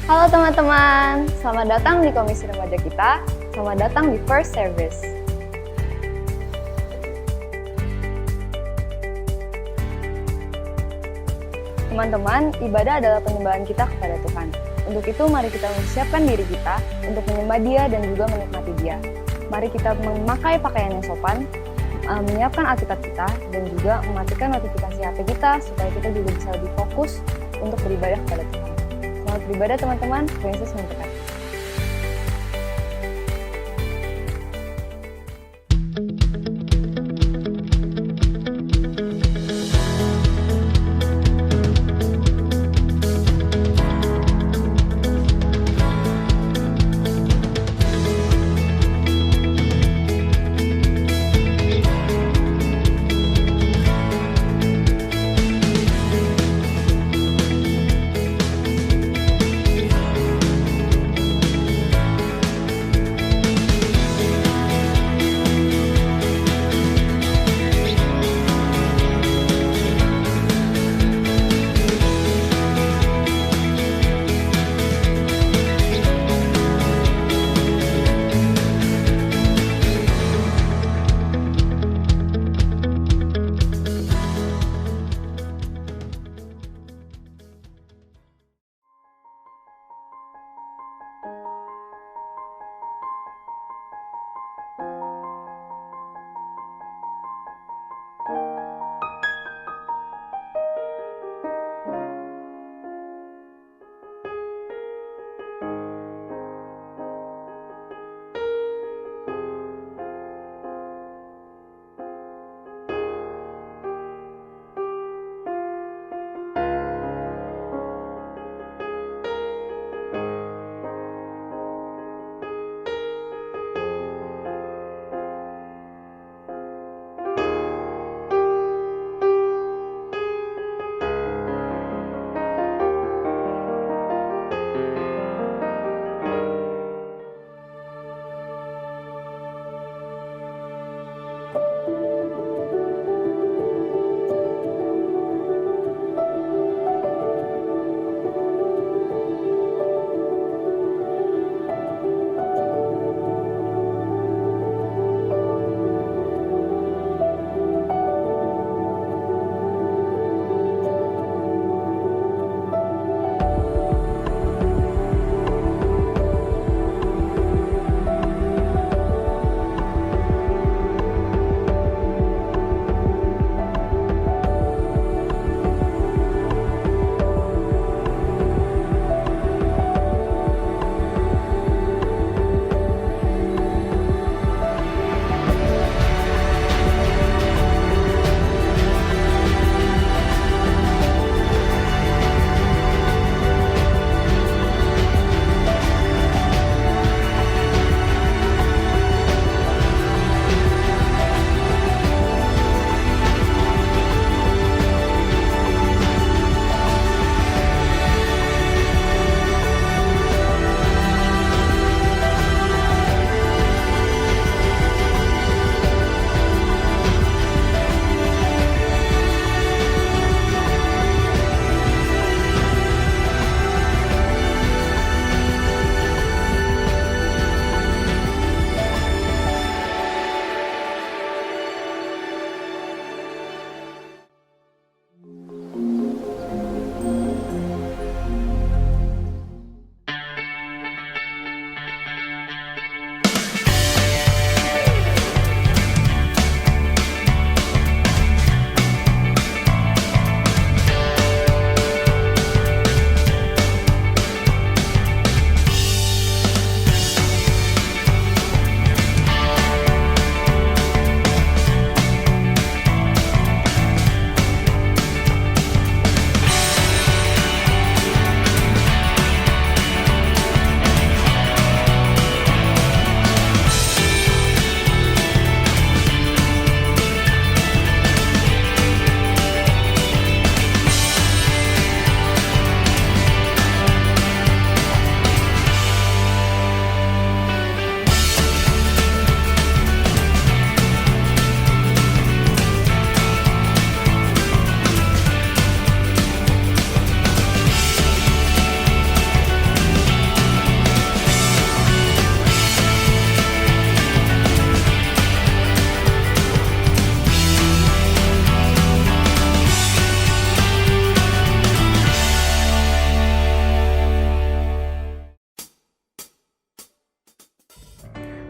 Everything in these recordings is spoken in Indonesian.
Halo teman-teman, selamat datang di Komisi Remaja kita. Selamat datang di First Service. Teman-teman, ibadah adalah penyembahan kita kepada Tuhan. Untuk itu, mari kita mempersiapkan diri kita untuk menyembah Dia dan juga menikmati Dia. Mari kita memakai pakaian yang sopan, menyiapkan Alkitab kita, dan juga mematikan notifikasi HP kita supaya kita juga bisa lebih fokus untuk beribadah kepada Tuhan. Selamat beribadah teman-teman, Tuhan Yesus memberkati.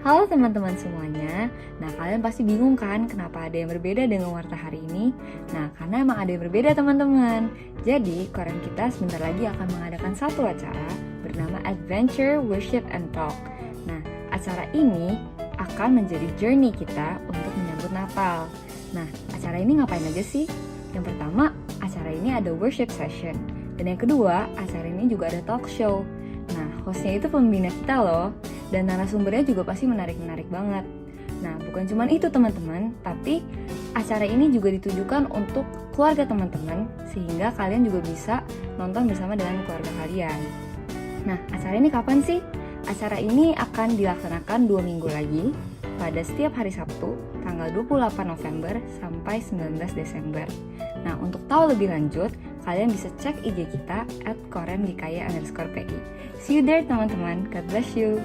Halo teman-teman semuanya. Nah, kalian pasti bingung kan kenapa ada yang berbeda dengan warta hari ini? Nah, karena emang ada yang berbeda teman-teman. Jadi, Korean kita sebentar lagi akan mengadakan satu acara bernama Adventure, Worship, and Talk. Nah, acara ini akan menjadi journey kita untuk menyambut Natal. Nah, acara ini ngapain aja sih? Yang pertama, acara ini ada worship session. Dan yang kedua, acara ini juga ada talk show. Nah, hostnya itu pembina kita loh. Dan narasumbernya juga pasti menarik-menarik banget. Nah, bukan cuma itu teman-teman, tapi acara ini juga ditujukan untuk keluarga teman-teman, sehingga kalian juga bisa nonton bersama dengan keluarga kalian. Nah, acara ini kapan sih? Acara ini akan dilaksanakan 2 minggu lagi, pada setiap hari Sabtu, tanggal 28 November sampai 19 Desember. Nah, untuk tahu lebih lanjut, kalian bisa cek IG kita @koreandikaya_pi. See you there teman-teman, God bless you!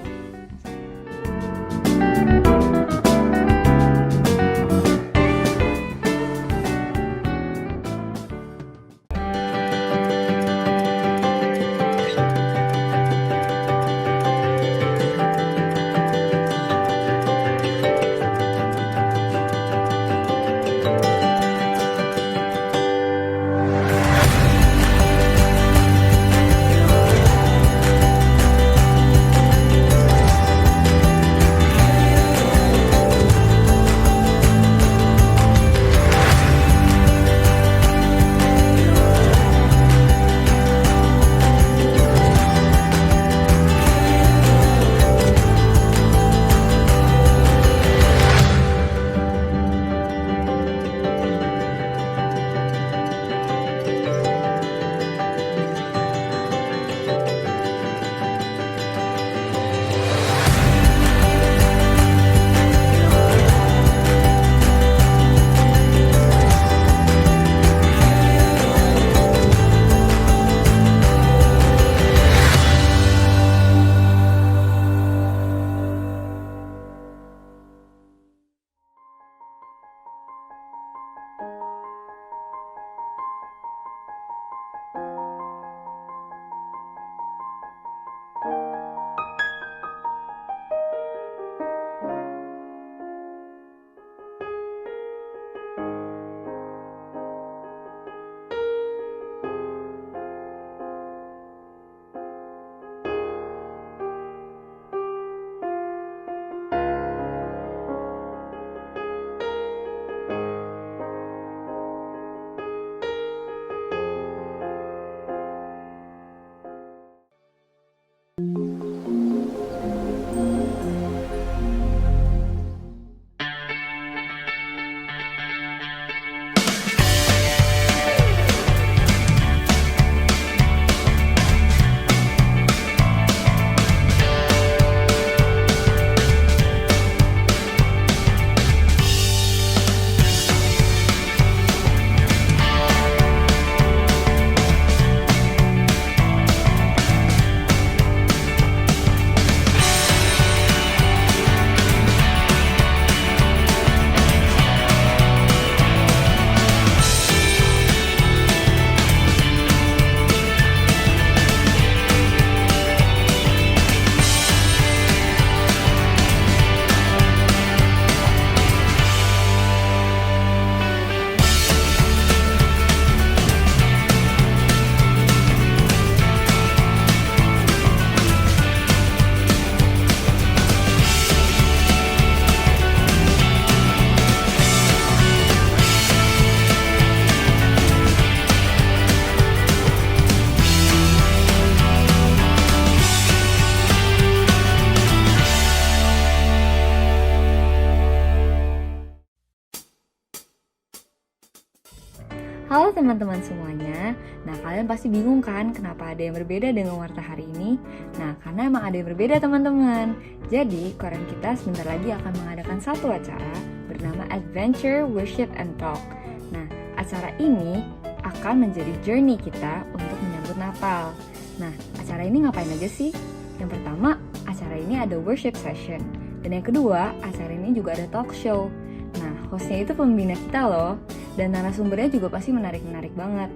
Halo teman-teman semuanya. Nah, kalian pasti bingung kan kenapa ada yang berbeda dengan warta hari ini? Nah, karena emang ada yang berbeda teman-teman. Jadi, Korean kita sebentar lagi akan mengadakan satu acara bernama Adventure, Worship, and Talk. Nah, acara ini akan menjadi journey kita untuk menyambut Natal. Nah, acara ini ngapain aja sih? Yang pertama, acara ini ada worship session. Dan yang kedua, acara ini juga ada talk show. Nah, hostnya itu pembina kita loh. Dan narasumbernya juga pasti menarik-menarik banget.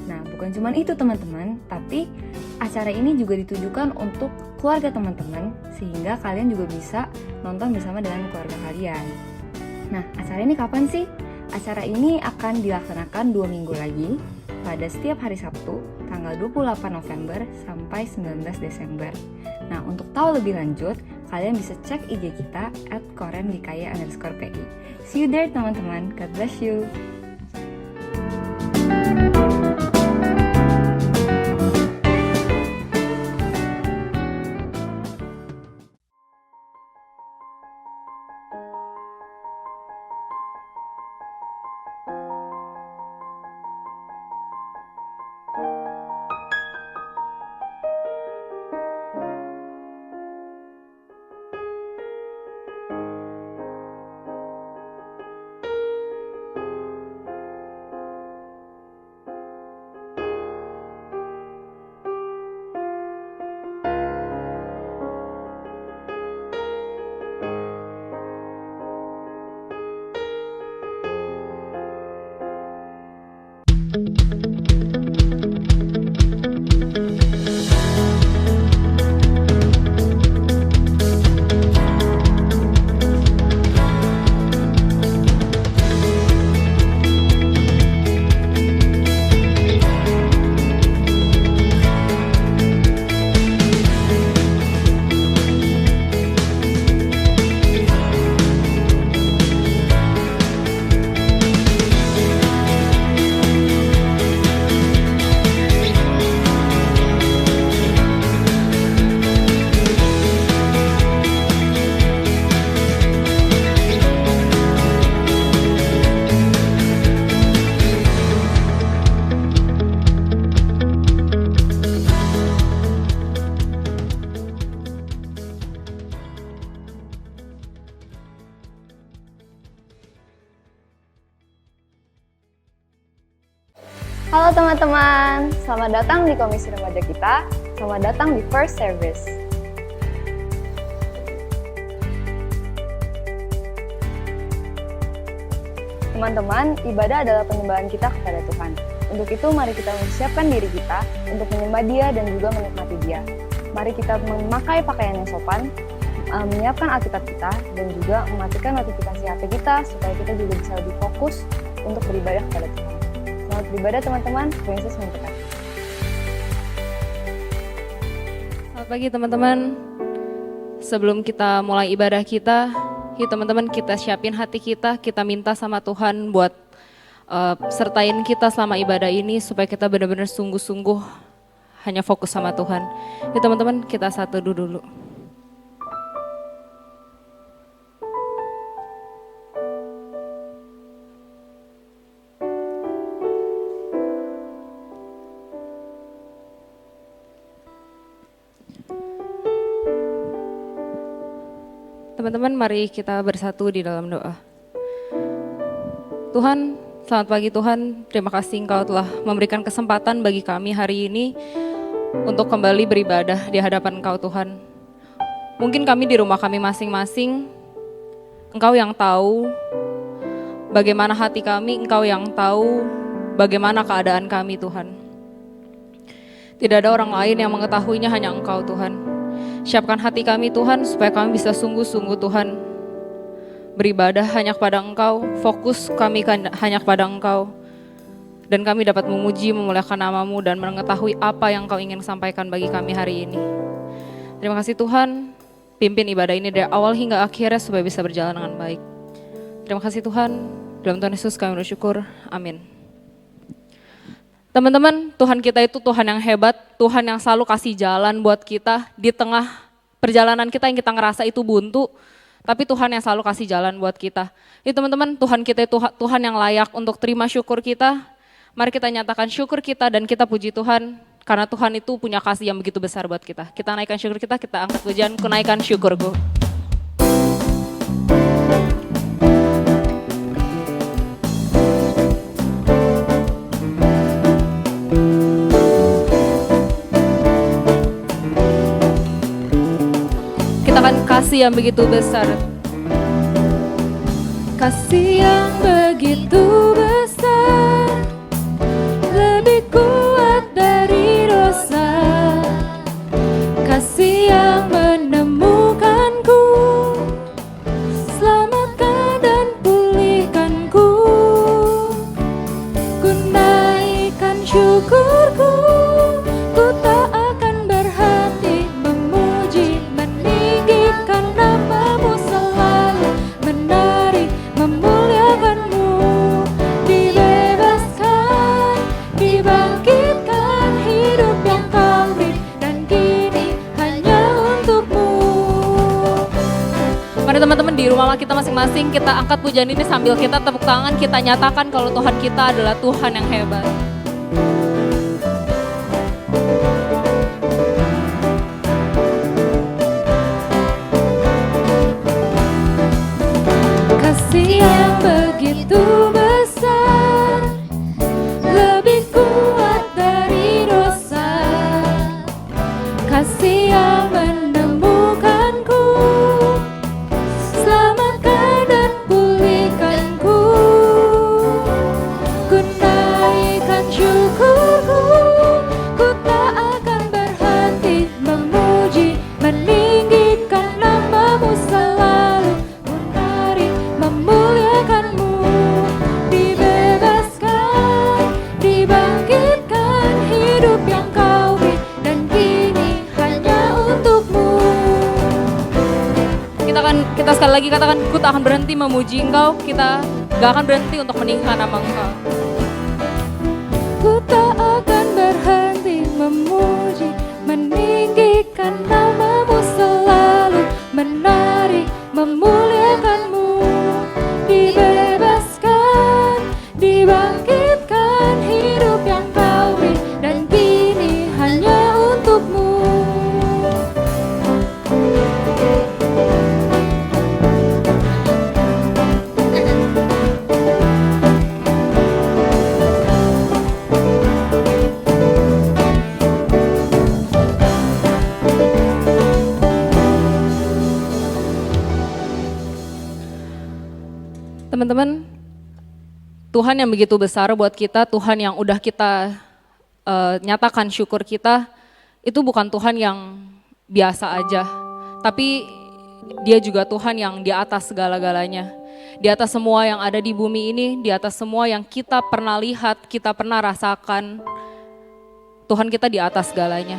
Nah, bukan cuma itu teman-teman, tapi acara ini juga ditujukan untuk keluarga teman-teman, sehingga kalian juga bisa nonton bersama dengan keluarga kalian. Nah, acara ini kapan sih? Acara ini akan dilaksanakan 2 minggu lagi, pada setiap hari Sabtu, tanggal 28 November sampai 19 Desember. Nah, untuk tahu lebih lanjut, kalian bisa cek IG kita @korenlikaya_PI. See you there teman-teman, God bless you. Halo teman-teman, selamat datang di Komisi Remaja kita. Selamat datang di First Service. Teman-teman, ibadah adalah penyembahan kita kepada Tuhan. Untuk itu, mari kita mempersiapkan diri kita untuk menyembah Dia dan juga menikmati Dia. Mari kita memakai pakaian yang sopan, menyiapkan Alkitab kita, dan juga mematikan notifikasi HP kita supaya kita juga bisa lebih fokus untuk beribadah kepada Tuhan. Selamat beribadah teman-teman, Tuhan Yesus memberkati. Selamat pagi teman-teman. Sebelum kita mulai ibadah kita, yuk teman-teman kita siapin hati kita minta sama Tuhan buat sertain kita selama ibadah ini supaya kita benar-benar sungguh-sungguh hanya fokus sama Tuhan. Yuk teman-teman kita satu dulu. Teman-teman, mari kita bersatu di dalam doa. Tuhan, selamat pagi Tuhan. Terima kasih Engkau telah memberikan kesempatan bagi kami hari ini untuk kembali beribadah di hadapan Engkau Tuhan. Mungkin kami di rumah kami masing-masing, Engkau yang tahu bagaimana hati kami, Engkau yang tahu bagaimana keadaan kami Tuhan. Tidak ada orang lain yang mengetahuinya, hanya Engkau Tuhan. Siapkan hati kami Tuhan supaya kami bisa sungguh-sungguh Tuhan beribadah hanya kepada Engkau, fokus kami hanya kepada Engkau, dan kami dapat memuji, memuliakan nama-Mu dan mengetahui apa yang Engkau ingin sampaikan bagi kami hari ini. Terima kasih Tuhan, pimpin ibadah ini dari awal hingga akhirnya supaya bisa berjalan dengan baik. Terima kasih Tuhan, dalam Tuhan Yesus kami bersyukur, amin. Teman-teman, Tuhan kita itu Tuhan yang hebat, Tuhan yang selalu kasih jalan buat kita di tengah perjalanan kita yang kita ngerasa itu buntu, tapi Tuhan yang selalu kasih jalan buat kita. Jadi teman-teman, Tuhan kita itu Tuhan yang layak untuk terima syukur kita. Mari kita nyatakan syukur kita dan kita puji Tuhan, karena Tuhan itu punya kasih yang begitu besar buat kita. Kita naikkan syukur kita angkat pujian, ku naikkan syukurku. Kasih yang begitu besar, kasih yang begitu besar, lebih kuat dari dosa, kasih yang menemukanku, selamatkan dan pulihkanku. Ku naikkan syukurku, ku tak akan berhenti memuji, meninggikan nama-Mu selalu, menari, memuliakan-Mu. Dibebaskan, dibangkitkan, hidup yang Kau beri, dan kini hanya untuk-Mu. Mari teman-teman di rumah kita masing-masing kita angkat pujian ini sambil kita tepuk tangan, kita nyatakan kalau Tuhan kita adalah Tuhan yang hebat. Kasih yang begitu besar, lebih kuat dari dosa. Kasih yang menemukanku, selamatkan dan pulihkanku. Ku naikkan syukurku, ku tak akan berhenti memuji, meninggikan nama-Mu selalu, menari, memuliakan-Mu. Dibebaskan, dibangkitkan, hidup yang Kau beri, dan kini hanya untuk-Mu. Kita sekali lagi katakan, ku tak akan berhenti memuji Engkau, kita gak akan berhenti untuk meninggikan nama Engkau. Ku tak akan berhenti memuji, meninggikan nama-Mu selalu, menari, memuliakan-Mu. Dibebaskan, dibangkitkan, hidup yang Kau beri, dan kini hanya untuk-Mu. Teman-teman, Tuhan yang begitu besar buat kita, Tuhan yang udah kita nyatakan syukur kita, itu bukan Tuhan yang biasa aja, tapi Dia juga Tuhan yang di atas segala-galanya. Di atas semua yang ada di bumi ini, di atas semua yang kita pernah lihat, kita pernah rasakan, Tuhan kita di atas segalanya.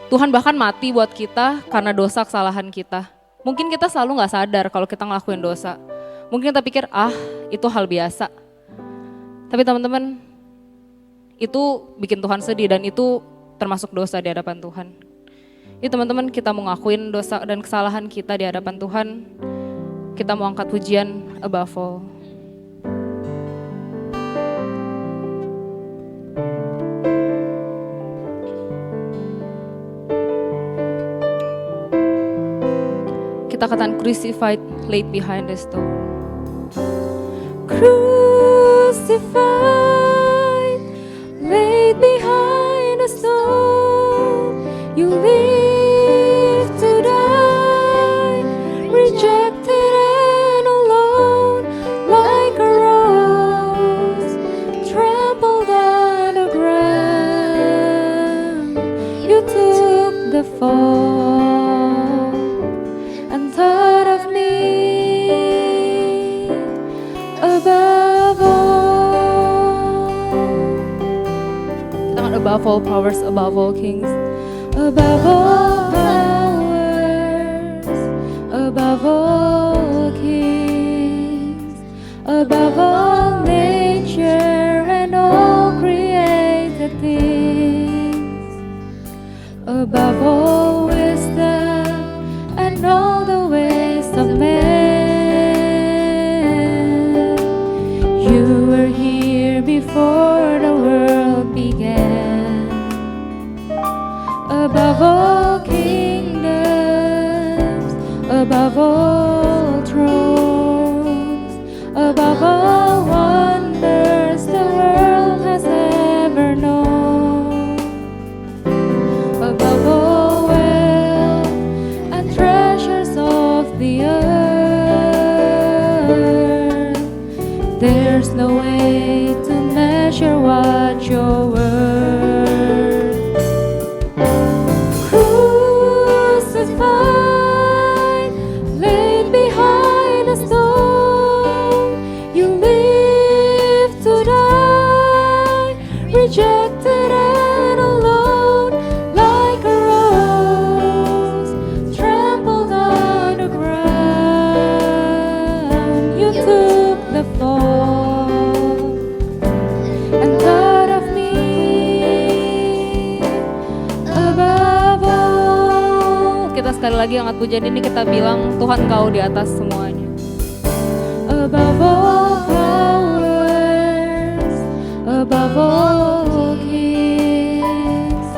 Tuhan bahkan mati buat kita karena dosa kesalahan kita. Mungkin kita selalu gak sadar kalau kita ngelakuin dosa. Mungkin kita pikir, itu hal biasa. Tapi teman-teman, itu bikin Tuhan sedih dan itu termasuk dosa di hadapan Tuhan. Jadi teman-teman, kita mau ngakuin dosa dan kesalahan kita di hadapan Tuhan. Kita mau angkat pujian above all. Kita katakan crucified, laid behind the stone. Crucified, laid behind a stone, you live to die, rejected and alone, like a rose trampled on the ground. You took the fall and thought of me above all. Above all powers, above all kings, above all powers, above all kings, above all nature and all created things, above all wisdom and all the ways of man. You were here before the world began. Above all kingdoms, above all thrones, above all wonders the world has ever known, above all wealth and treasures of the earth, there's no way to measure what you're worth. kita sekali lagi angkat pujian ini, kita bilang Tuhan Kau di atas semuanya. Above all powers, above all kings,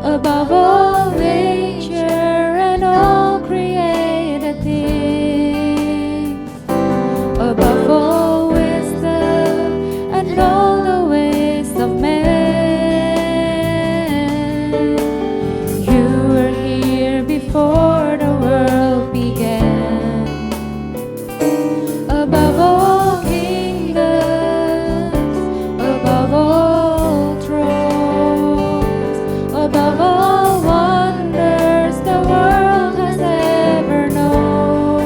above all nature and all created things, above all wisdom and all the ways of man. You were here before the world began. Above all kingdoms, above all thrones, above all wonders the world has ever known,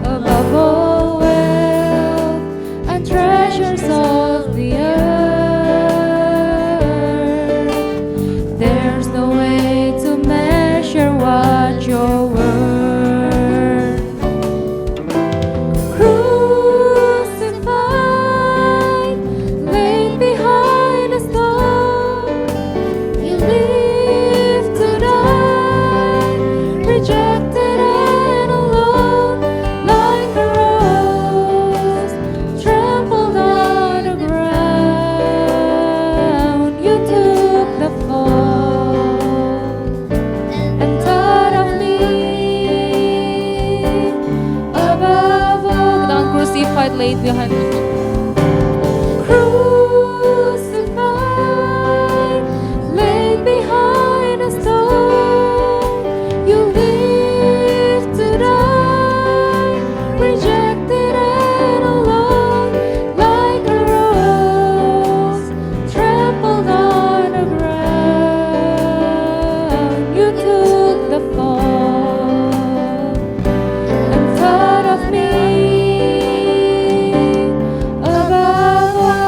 above all wealth and treasures of the earth, there's no way to measure what you're worth. Crucified, laid behind a stone, you lived to die, rejected and alone, like a rose trampled on the ground. You took the fall and thought of me above all. Kita crucified, laid behind. Crucified, laid behind a stone, you lived to die, rejected and alone, like a rose trampled on the ground. You took the fall and thought of me above all.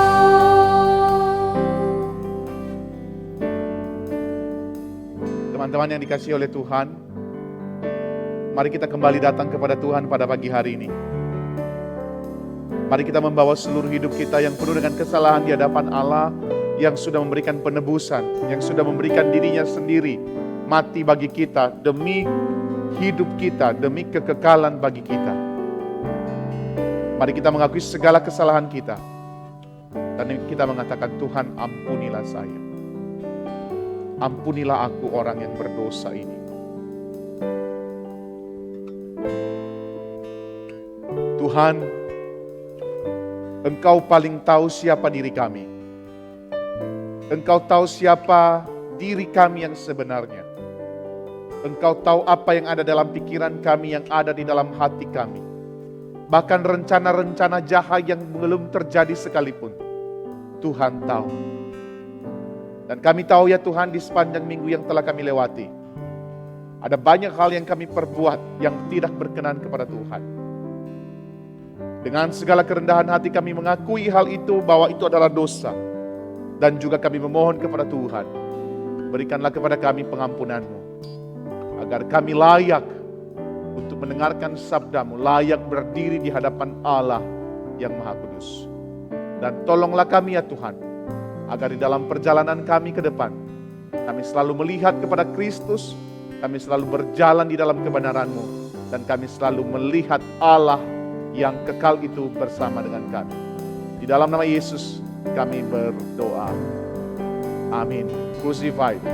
Teman-teman yang dikasihi oleh Tuhan, mari kita kembali datang kepada Tuhan pada pagi hari ini. Mari kita membawa seluruh hidup kita yang penuh dengan kesalahan di hadapan Allah, yang sudah memberikan penebusan, yang sudah memberikan dirinya sendiri mati bagi kita, demi hidup kita, demi kekekalan bagi kita. Mari kita mengakui segala kesalahan kita, dan kita mengatakan, Tuhan ampunilah saya. Ampunilah aku orang yang berdosa ini. Tuhan, Engkau paling tahu siapa diri kami. Engkau tahu siapa diri kami yang sebenarnya. Engkau tahu apa yang ada dalam pikiran kami, yang ada di dalam hati kami. Bahkan rencana-rencana jahat yang belum terjadi sekalipun, Tuhan tahu. Dan kami tahu ya Tuhan, di sepanjang minggu yang telah kami lewati, ada banyak hal yang kami perbuat yang tidak berkenan kepada Tuhan. Dengan segala kerendahan hati kami mengakui hal itu, bahwa itu adalah dosa. Dan juga kami memohon kepada Tuhan, berikanlah kepada kami pengampunan-Mu, agar kami layak untuk mendengarkan sabda-Mu, layak berdiri di hadapan Allah yang Maha Kudus. Dan tolonglah kami ya Tuhan, agar di dalam perjalanan kami ke depan, kami selalu melihat kepada Kristus, kami selalu berjalan di dalam kebenaran-Mu, dan kami selalu melihat Allah yang kekal itu bersama dengan kami. Di dalam nama Yesus kami berdoa. Amin. Crucified.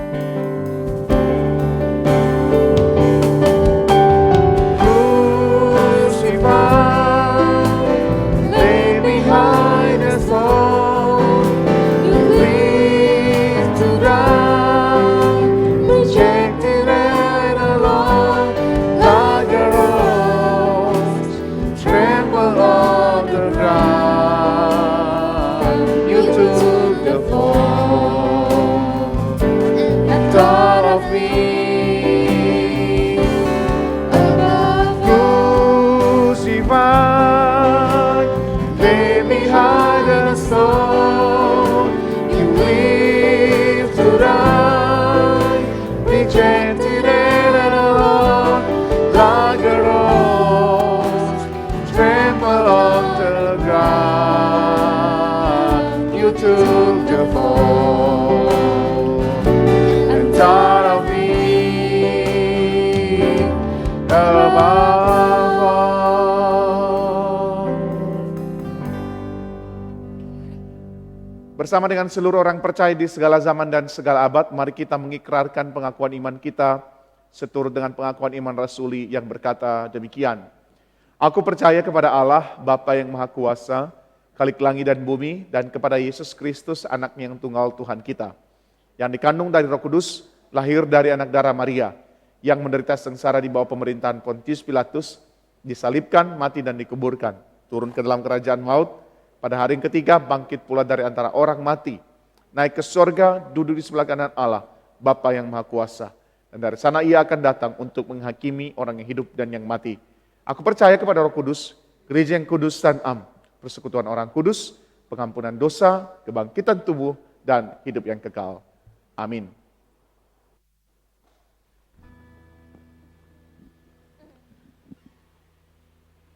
Took the fall and thought of me Bersama dengan seluruh orang percaya di segala zaman dan segala abad, mari kita mengikrarkan pengakuan iman kita seturut dengan pengakuan iman rasuli yang berkata demikian. Aku percaya kepada Allah, Bapa yang Maha Kuasa, Khalik langit dan bumi, dan kepada Yesus Kristus, Anaknya yang tunggal Tuhan kita, yang dikandung dari Roh Kudus, lahir dari anak darah Maria, yang menderita sengsara di bawah pemerintahan Pontius Pilatus, disalibkan, mati dan dikuburkan, turun ke dalam kerajaan maut, pada hari yang ketiga bangkit pula dari antara orang mati, naik ke surga, duduk di sebelah kanan Allah, Bapa yang Maha Kuasa. Dan dari sana ia akan datang untuk menghakimi orang yang hidup dan yang mati. Aku percaya kepada Roh Kudus, gereja yang kudus dan am, persekutuan orang kudus, pengampunan dosa, kebangkitan tubuh, dan hidup yang kekal. Amin.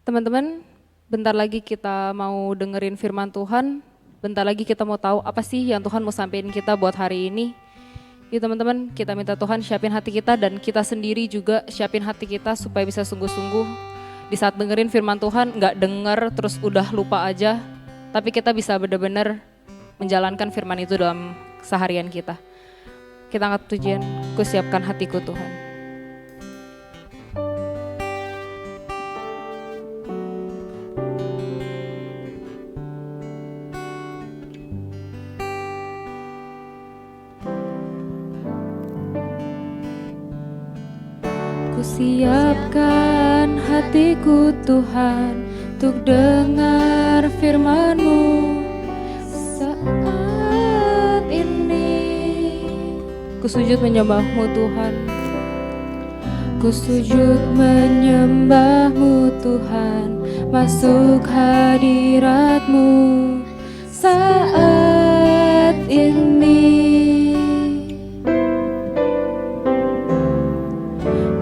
Teman-teman, bentar lagi kita mau dengerin firman Tuhan, bentar lagi kita mau tahu apa sih yang Tuhan mau sampaikan kita buat hari ini. Yuk teman-teman, kita minta Tuhan siapin hati kita dan kita sendiri juga siapin hati kita supaya bisa sungguh-sungguh di saat dengerin firman Tuhan, gak denger terus udah lupa aja, tapi kita bisa benar-benar menjalankan firman itu dalam seharian kita. Kita angkat pujian, ku siapkan hatiku Tuhan. Siapkan hatiku Tuhan untuk dengar firman-Mu saat ini. Ku sujud menyembah-Mu Tuhan. Ku sujud menyembah-Mu Tuhan, masuk hadirat-Mu saat ini.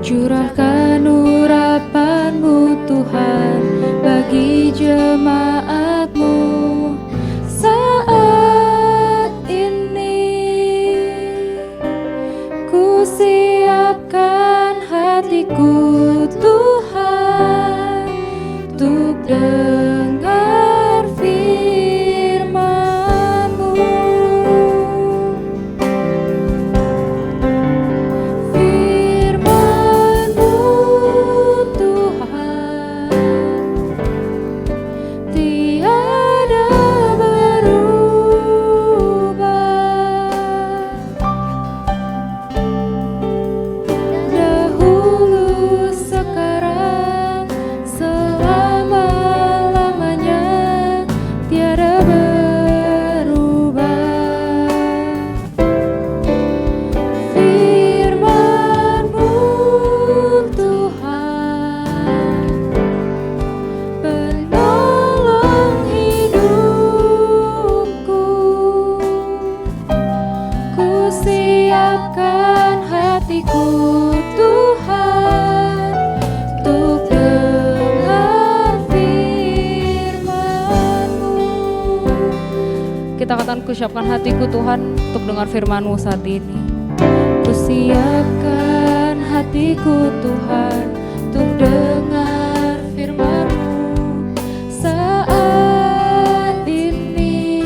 Curahkan urapan-Mu Tuhan bagi jemaat-Mu saat ini. Ku siapkan hatiku Tuhan untuk dengar firman-Mu. Kita katakan, ku siapkan hatiku Tuhan untuk dengar firman-Mu saat ini. Ku siapkan hatiku Tuhan untuk dengar firman-Mu saat ini.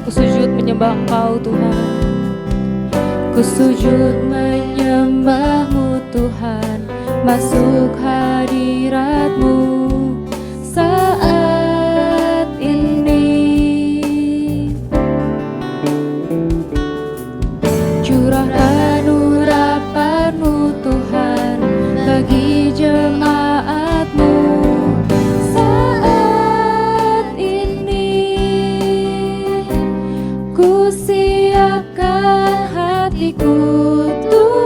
Ku sujud menyembah Engkau Tuhan. Ku sujud menyembah-Mu Tuhan, masuk hadirat-Mu saat ini. Curahkan urapan-Mu Tuhan bagi jemaat-Mu saat ini. Ku siapkan hatiku Tuhan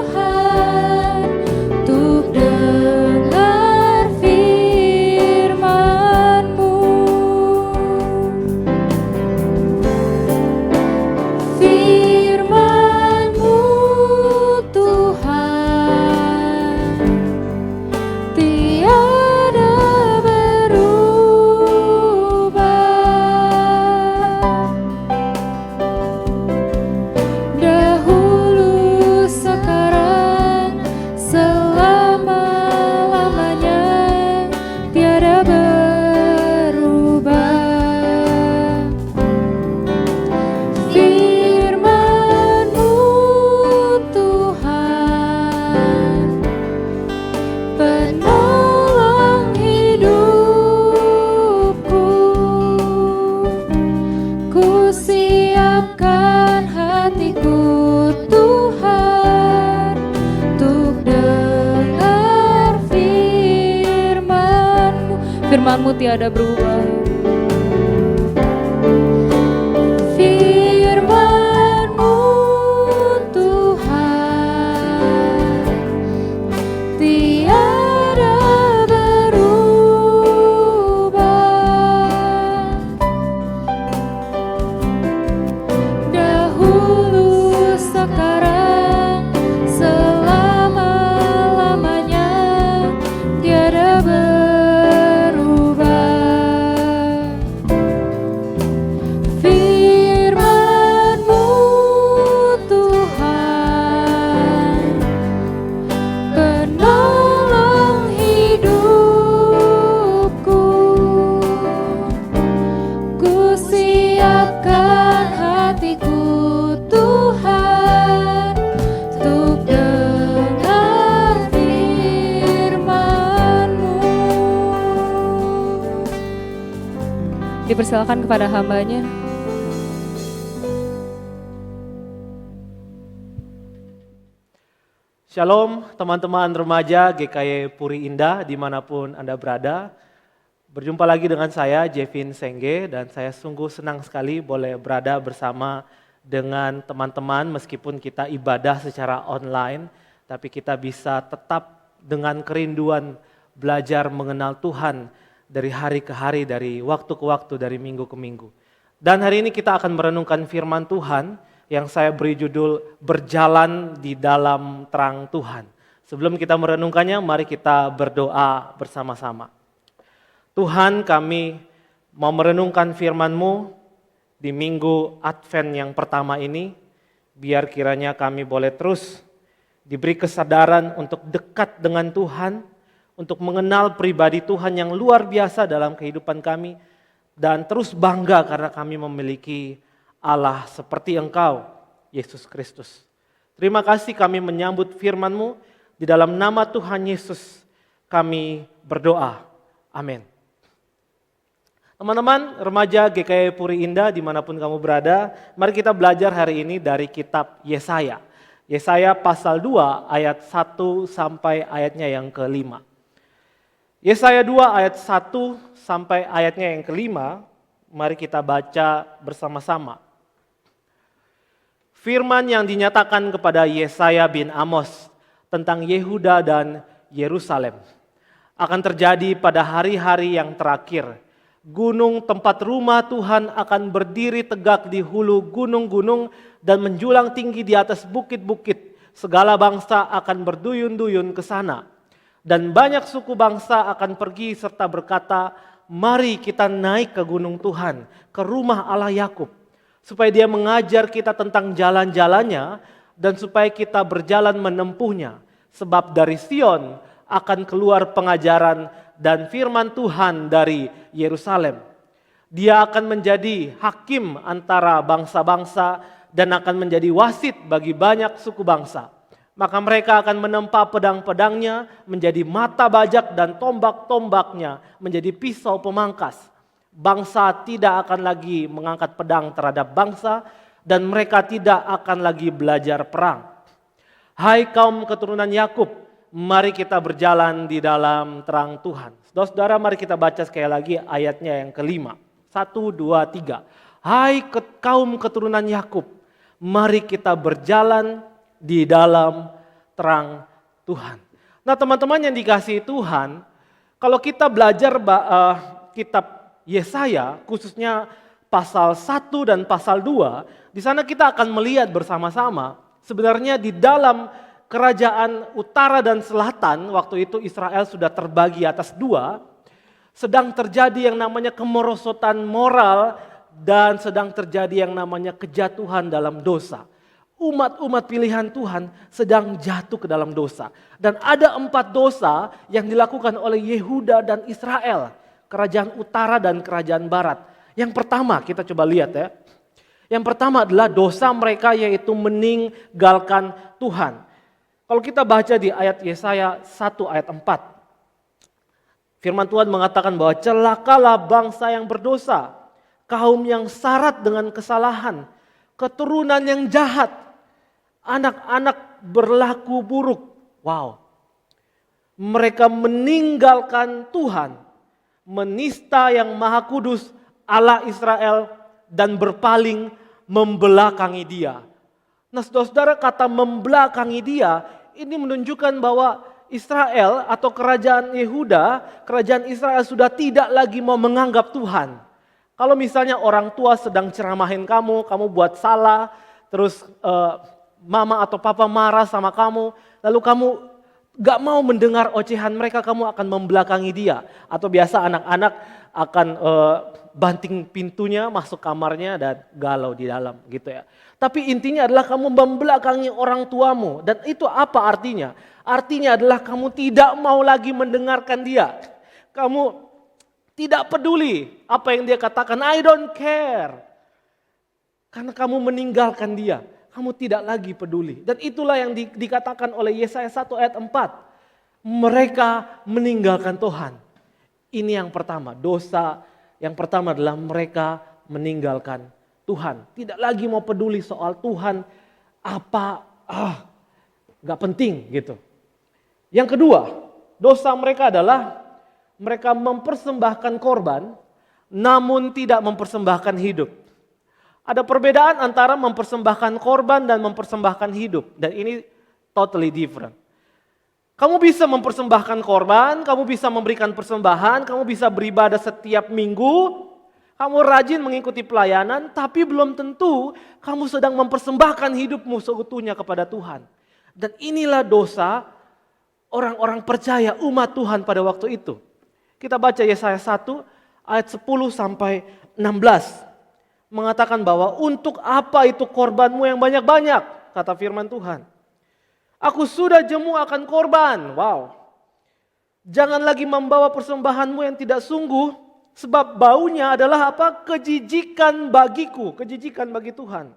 padamu tiada berubah. Firman-Mu Tuhan tiada berubah. Dahulu, sekarang, selama-lamanya tiada berubah. Firman-Mu Tuhan, penolong hidupku. Ku siapkan hatiku Tuhan, untuk dengar firman-Mu. Dipersilakan kepada hambanya. Shalom teman-teman remaja GKY Puri Indah dimanapun Anda berada. Berjumpa lagi dengan saya Jevin Sengge dan saya sungguh senang sekali boleh berada bersama dengan teman-teman meskipun kita ibadah secara online. Tapi kita bisa tetap dengan kerinduan belajar mengenal Tuhan dari hari ke hari, dari waktu ke waktu, dari minggu ke minggu. Dan hari ini kita akan merenungkan firman Tuhan yang saya beri judul Berjalan di Dalam Terang Tuhan. Sebelum kita merenungkannya, mari kita berdoa bersama-sama. Tuhan, kami mau merenungkan firman-Mu di minggu Advent yang pertama ini. Biar kiranya kami boleh terus diberi kesadaran untuk dekat dengan Tuhan, untuk mengenal pribadi Tuhan yang luar biasa dalam kehidupan kami, dan terus bangga karena kami memiliki Allah seperti Engkau, Yesus Kristus. Terima kasih kami menyambut firman-Mu. Di dalam nama Tuhan Yesus kami berdoa. Amin. Teman-teman remaja GKY Puri Indah dimanapun kamu berada, mari kita belajar hari ini dari kitab Yesaya. Yesaya pasal 2 ayat 1 sampai ayatnya yang ke-5. Yesaya 2 ayat 1 sampai ayatnya yang ke-5, mari kita baca bersama-sama. Firman yang dinyatakan kepada Yesaya bin Amos tentang Yehuda dan Yerusalem akan terjadi pada hari-hari yang terakhir. Gunung tempat rumah Tuhan akan berdiri tegak di hulu gunung-gunung dan menjulang tinggi di atas bukit-bukit. Segala bangsa akan berduyun-duyun ke sana. Dan banyak suku bangsa akan pergi serta berkata, mari kita naik ke gunung Tuhan, ke rumah Allah Yakub, supaya Dia mengajar kita tentang jalan-jalannya dan supaya kita berjalan menempuhnya. Sebab dari Sion akan keluar pengajaran dan firman Tuhan dari Yerusalem. Dia akan menjadi hakim antara bangsa-bangsa dan akan menjadi wasit bagi banyak suku bangsa. Maka mereka akan menempa pedang-pedangnya menjadi mata bajak dan tombak-tombaknya menjadi pisau pemangkas. Bangsa tidak akan lagi mengangkat pedang terhadap bangsa dan mereka tidak akan lagi belajar perang. Hai kaum keturunan Yakub, mari kita berjalan di dalam terang Tuhan. Saudara-saudara, mari kita baca sekali lagi ayatnya yang ke-5. 1, 2, 3. Hai kaum keturunan Yakub, mari kita berjalan di dalam terang Tuhan. Nah teman-teman yang dikasihi Tuhan, kalau kita belajar kitab Yesaya, khususnya pasal 1 dan pasal 2, di sana kita akan melihat bersama-sama sebenarnya di dalam kerajaan utara dan selatan, waktu itu Israel sudah terbagi atas dua, sedang terjadi yang namanya kemerosotan moral dan sedang terjadi yang namanya kejatuhan dalam dosa. Umat-umat pilihan Tuhan sedang jatuh ke dalam dosa. Dan ada 4 dosa yang dilakukan oleh Yehuda dan Israel. Kerajaan utara dan kerajaan barat. Yang pertama kita coba lihat ya. Yang pertama adalah dosa mereka yaitu meninggalkan Tuhan. Kalau kita baca di ayat Yesaya 1 ayat 4. Firman Tuhan mengatakan bahwa celakalah bangsa yang berdosa. Kaum yang syarat dengan kesalahan. Keturunan yang jahat. Anak-anak berlaku buruk. Wow. Mereka meninggalkan Tuhan. menista yang Maha Kudus, Allah Israel, dan berpaling membelakangi dia. Nah saudara-saudara, kata membelakangi dia ini menunjukkan bahwa Israel atau kerajaan Yehuda, kerajaan Israel sudah tidak lagi mau menganggap Tuhan. Kalau misalnya orang tua sedang ceramahin kamu buat salah, terus mama atau papa marah sama kamu, lalu kamu gak mau mendengar ocehan mereka, kamu akan membelakangi dia. Atau biasa anak-anak akan banting pintunya, masuk kamarnya dan galau di dalam gitu ya. Tapi intinya adalah kamu membelakangi orang tuamu. Dan itu apa artinya? Artinya adalah kamu tidak mau lagi mendengarkan dia. Kamu tidak peduli apa yang dia katakan, I don't care. Karena kamu meninggalkan dia. Kamu tidak lagi peduli. Dan itulah yang dikatakan oleh Yesaya 1 ayat 4. Mereka meninggalkan Tuhan. Ini yang pertama, dosa yang pertama adalah mereka meninggalkan Tuhan. Tidak lagi mau peduli soal Tuhan apa, gak penting gitu. Yang kedua, dosa mereka adalah mereka mempersembahkan korban namun tidak mempersembahkan hidup. Ada perbedaan antara mempersembahkan korban dan mempersembahkan hidup. Dan ini totally different. Kamu bisa mempersembahkan korban, kamu bisa memberikan persembahan, kamu bisa beribadah setiap minggu, kamu rajin mengikuti pelayanan, tapi belum tentu kamu sedang mempersembahkan hidupmu seutuhnya kepada Tuhan. Dan inilah dosa orang-orang percaya umat Tuhan pada waktu itu. Kita baca Yesaya 1 ayat 10 sampai 16. Mengatakan bahwa untuk apa itu korbanmu yang banyak-banyak, kata firman Tuhan. Aku sudah jemu akan korban. Wow. Jangan lagi membawa persembahanmu yang tidak sungguh, sebab baunya adalah apa? Kejijikan bagiku, kejijikan bagi Tuhan.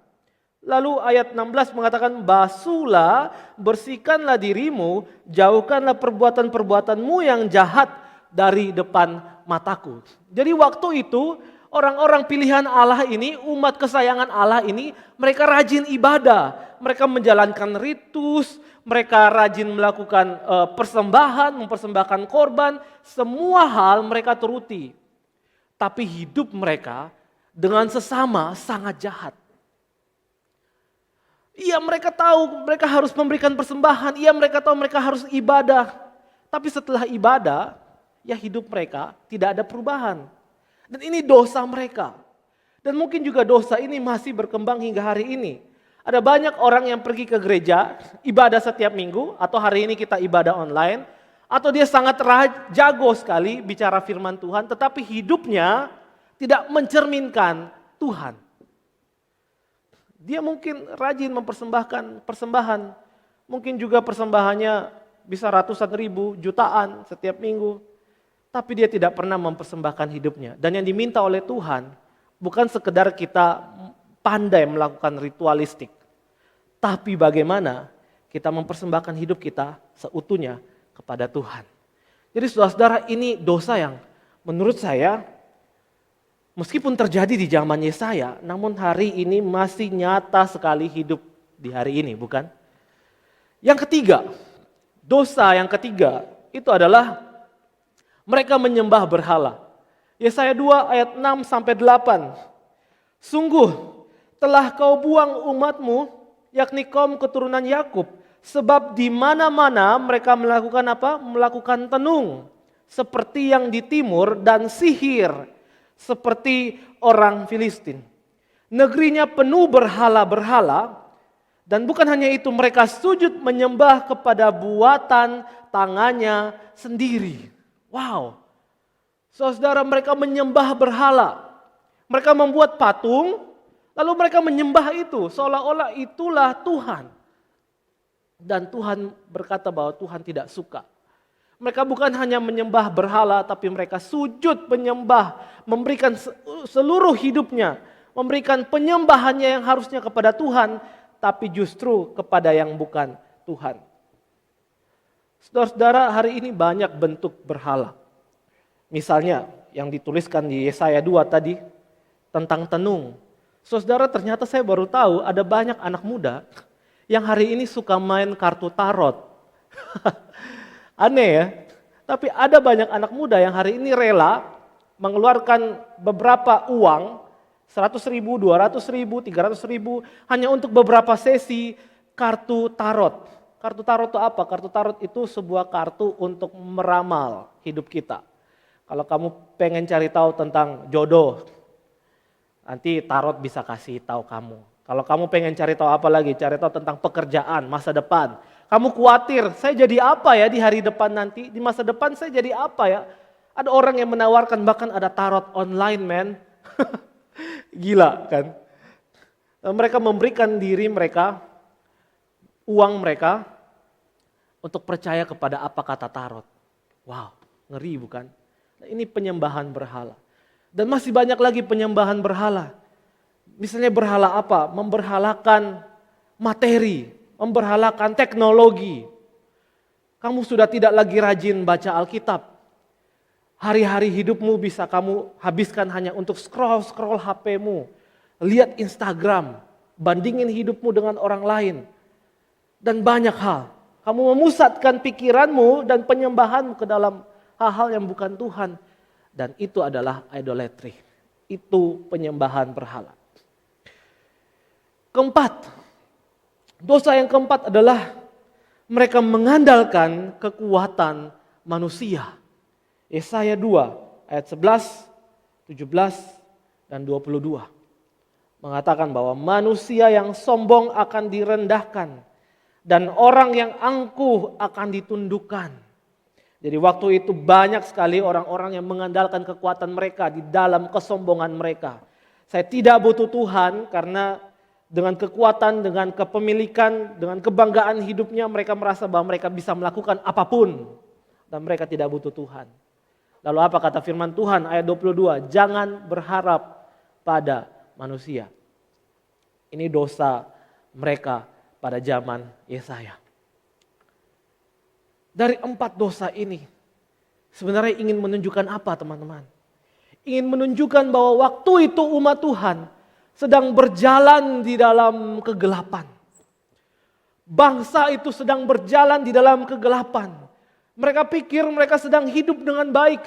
Lalu ayat 16 mengatakan, basuhlah, bersihkanlah dirimu, jauhkanlah perbuatan-perbuatanmu yang jahat dari depan mataku. Jadi waktu itu orang-orang pilihan Allah ini, umat kesayangan Allah ini, mereka rajin ibadah. Mereka menjalankan ritus, mereka rajin melakukan persembahan, mempersembahkan korban. Semua hal mereka turuti. Tapi hidup mereka dengan sesama sangat jahat. Iya mereka tahu mereka harus memberikan persembahan, iya mereka tahu mereka harus ibadah. Tapi setelah ibadah, ya hidup mereka tidak ada perubahan. Dan ini dosa mereka. Dan mungkin juga dosa ini masih berkembang hingga hari ini. Ada banyak orang yang pergi ke gereja, ibadah setiap minggu, atau hari ini kita ibadah online, atau dia sangat jago sekali bicara firman Tuhan, tetapi hidupnya tidak mencerminkan Tuhan. Dia mungkin rajin mempersembahkan persembahan, mungkin juga persembahannya bisa ratusan ribu, jutaan setiap minggu, tapi dia tidak pernah mempersembahkan hidupnya. Dan yang diminta oleh Tuhan bukan sekedar kita pandai melakukan ritualistik, tapi bagaimana kita mempersembahkan hidup kita seutuhnya kepada Tuhan. Jadi saudara-saudara, ini dosa yang menurut saya meskipun terjadi di zaman Yesaya, namun hari ini masih nyata sekali hidup di hari ini, bukan? Yang ketiga, dosa yang ketiga itu adalah mereka menyembah berhala. Yesaya 2 ayat 6 sampai 8. Sungguh telah kau buang umatmu, yakni kaum keturunan Yakub, sebab di mana-mana mereka melakukan apa? Melakukan tenung, seperti yang di timur, dan sihir, seperti orang Filistin. Negerinya penuh berhala-berhala, dan bukan hanya itu, mereka sujud menyembah kepada buatan tangannya sendiri. Wow, saudara, mereka menyembah berhala. Mereka membuat patung, lalu mereka menyembah itu, seolah-olah itulah Tuhan. Dan Tuhan berkata bahwa Tuhan tidak suka. Mereka bukan hanya menyembah berhala, tapi mereka sujud menyembah, memberikan seluruh hidupnya, memberikan penyembahannya yang harusnya kepada Tuhan, tapi justru kepada yang bukan Tuhan. Saudara-saudara, hari ini banyak bentuk berhala. Misalnya yang dituliskan di Yesaya 2 tadi tentang tenung. Saudara, ternyata saya baru tahu ada banyak anak muda yang hari ini suka main kartu tarot. Aneh ya, tapi ada banyak anak muda yang hari ini rela mengeluarkan beberapa uang, 100.000, 200.000, 300.000 hanya untuk beberapa sesi kartu tarot. Kartu tarot itu apa? Kartu tarot itu sebuah kartu untuk meramal hidup kita. Kalau kamu pengen cari tahu tentang jodoh, nanti tarot bisa kasih tahu kamu. Kalau kamu pengen cari tahu apa lagi? Cari tahu tentang pekerjaan, masa depan. Kamu khawatir, saya jadi apa ya di hari depan nanti? Di masa depan saya jadi apa ya? Ada orang yang menawarkan, bahkan ada tarot online, men. Gila kan? Mereka memberikan diri mereka, uang mereka, untuk percaya kepada apa kata tarot. Wow, ngeri bukan? Nah, ini penyembahan berhala. Dan masih banyak lagi penyembahan berhala. Misalnya berhala apa? Memberhalakan materi, memberhalakan teknologi. Kamu sudah tidak lagi rajin baca Alkitab. Hari-hari hidupmu bisa kamu habiskan hanya untuk scroll HP-mu. Lihat Instagram, bandingin hidupmu dengan orang lain. Dan banyak hal. Kamu memusatkan pikiranmu dan penyembahanmu ke dalam hal-hal yang bukan Tuhan. Dan itu adalah idolatry. Itu penyembahan berhala. Keempat, dosa yang keempat adalah mereka mengandalkan kekuatan manusia. Yesaya 2 ayat 11, 17, dan 22 mengatakan bahwa manusia yang sombong akan direndahkan dan orang yang angkuh akan ditundukkan. Jadi waktu itu banyak sekali orang-orang yang mengandalkan kekuatan mereka di dalam kesombongan mereka. Saya tidak butuh Tuhan karena dengan kekuatan, dengan kepemilikan, dengan kebanggaan hidupnya mereka merasa bahwa mereka bisa melakukan apapun. Dan mereka tidak butuh Tuhan. Lalu apa kata firman Tuhan ayat 22? Jangan berharap pada manusia. Ini dosa mereka pada zaman Yesaya. Dari 4 dosa ini sebenarnya ingin menunjukkan apa teman-teman? Ingin menunjukkan bahwa waktu itu umat Tuhan sedang berjalan di dalam kegelapan. Bangsa itu sedang berjalan di dalam kegelapan. Mereka pikir mereka sedang hidup dengan baik.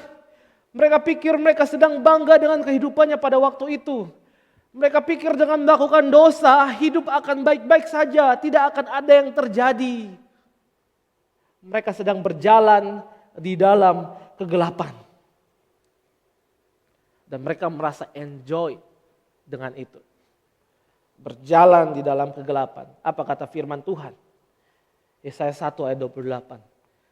Mereka pikir mereka sedang bangga dengan kehidupannya pada waktu itu. Mereka pikir dengan melakukan dosa, hidup akan baik-baik saja, tidak akan ada yang terjadi. Mereka sedang berjalan di dalam kegelapan. Dan mereka merasa enjoy dengan itu. Berjalan di dalam kegelapan. Apa kata firman Tuhan? Yesaya 1 ayat 28.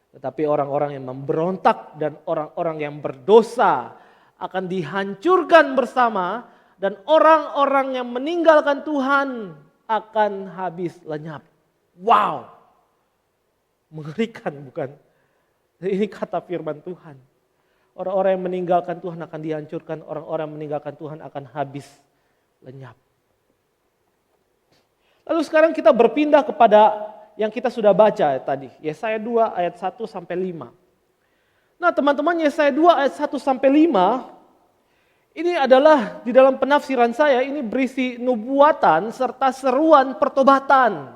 Tetapi orang-orang yang memberontak dan orang-orang yang berdosa akan dihancurkan bersama. Dan orang-orang yang meninggalkan Tuhan akan habis lenyap. Wow. Mengerikan bukan? Ini kata firman Tuhan. Orang-orang yang meninggalkan Tuhan akan dihancurkan. Orang-orang yang meninggalkan Tuhan akan habis lenyap. Lalu sekarang kita berpindah kepada yang kita sudah baca tadi. Yesaya 2 ayat 1 sampai 5. Nah teman-teman, Yesaya 2 ayat 1 sampai 5 ini adalah di dalam penafsiran saya ini berisi nubuatan serta seruan pertobatan.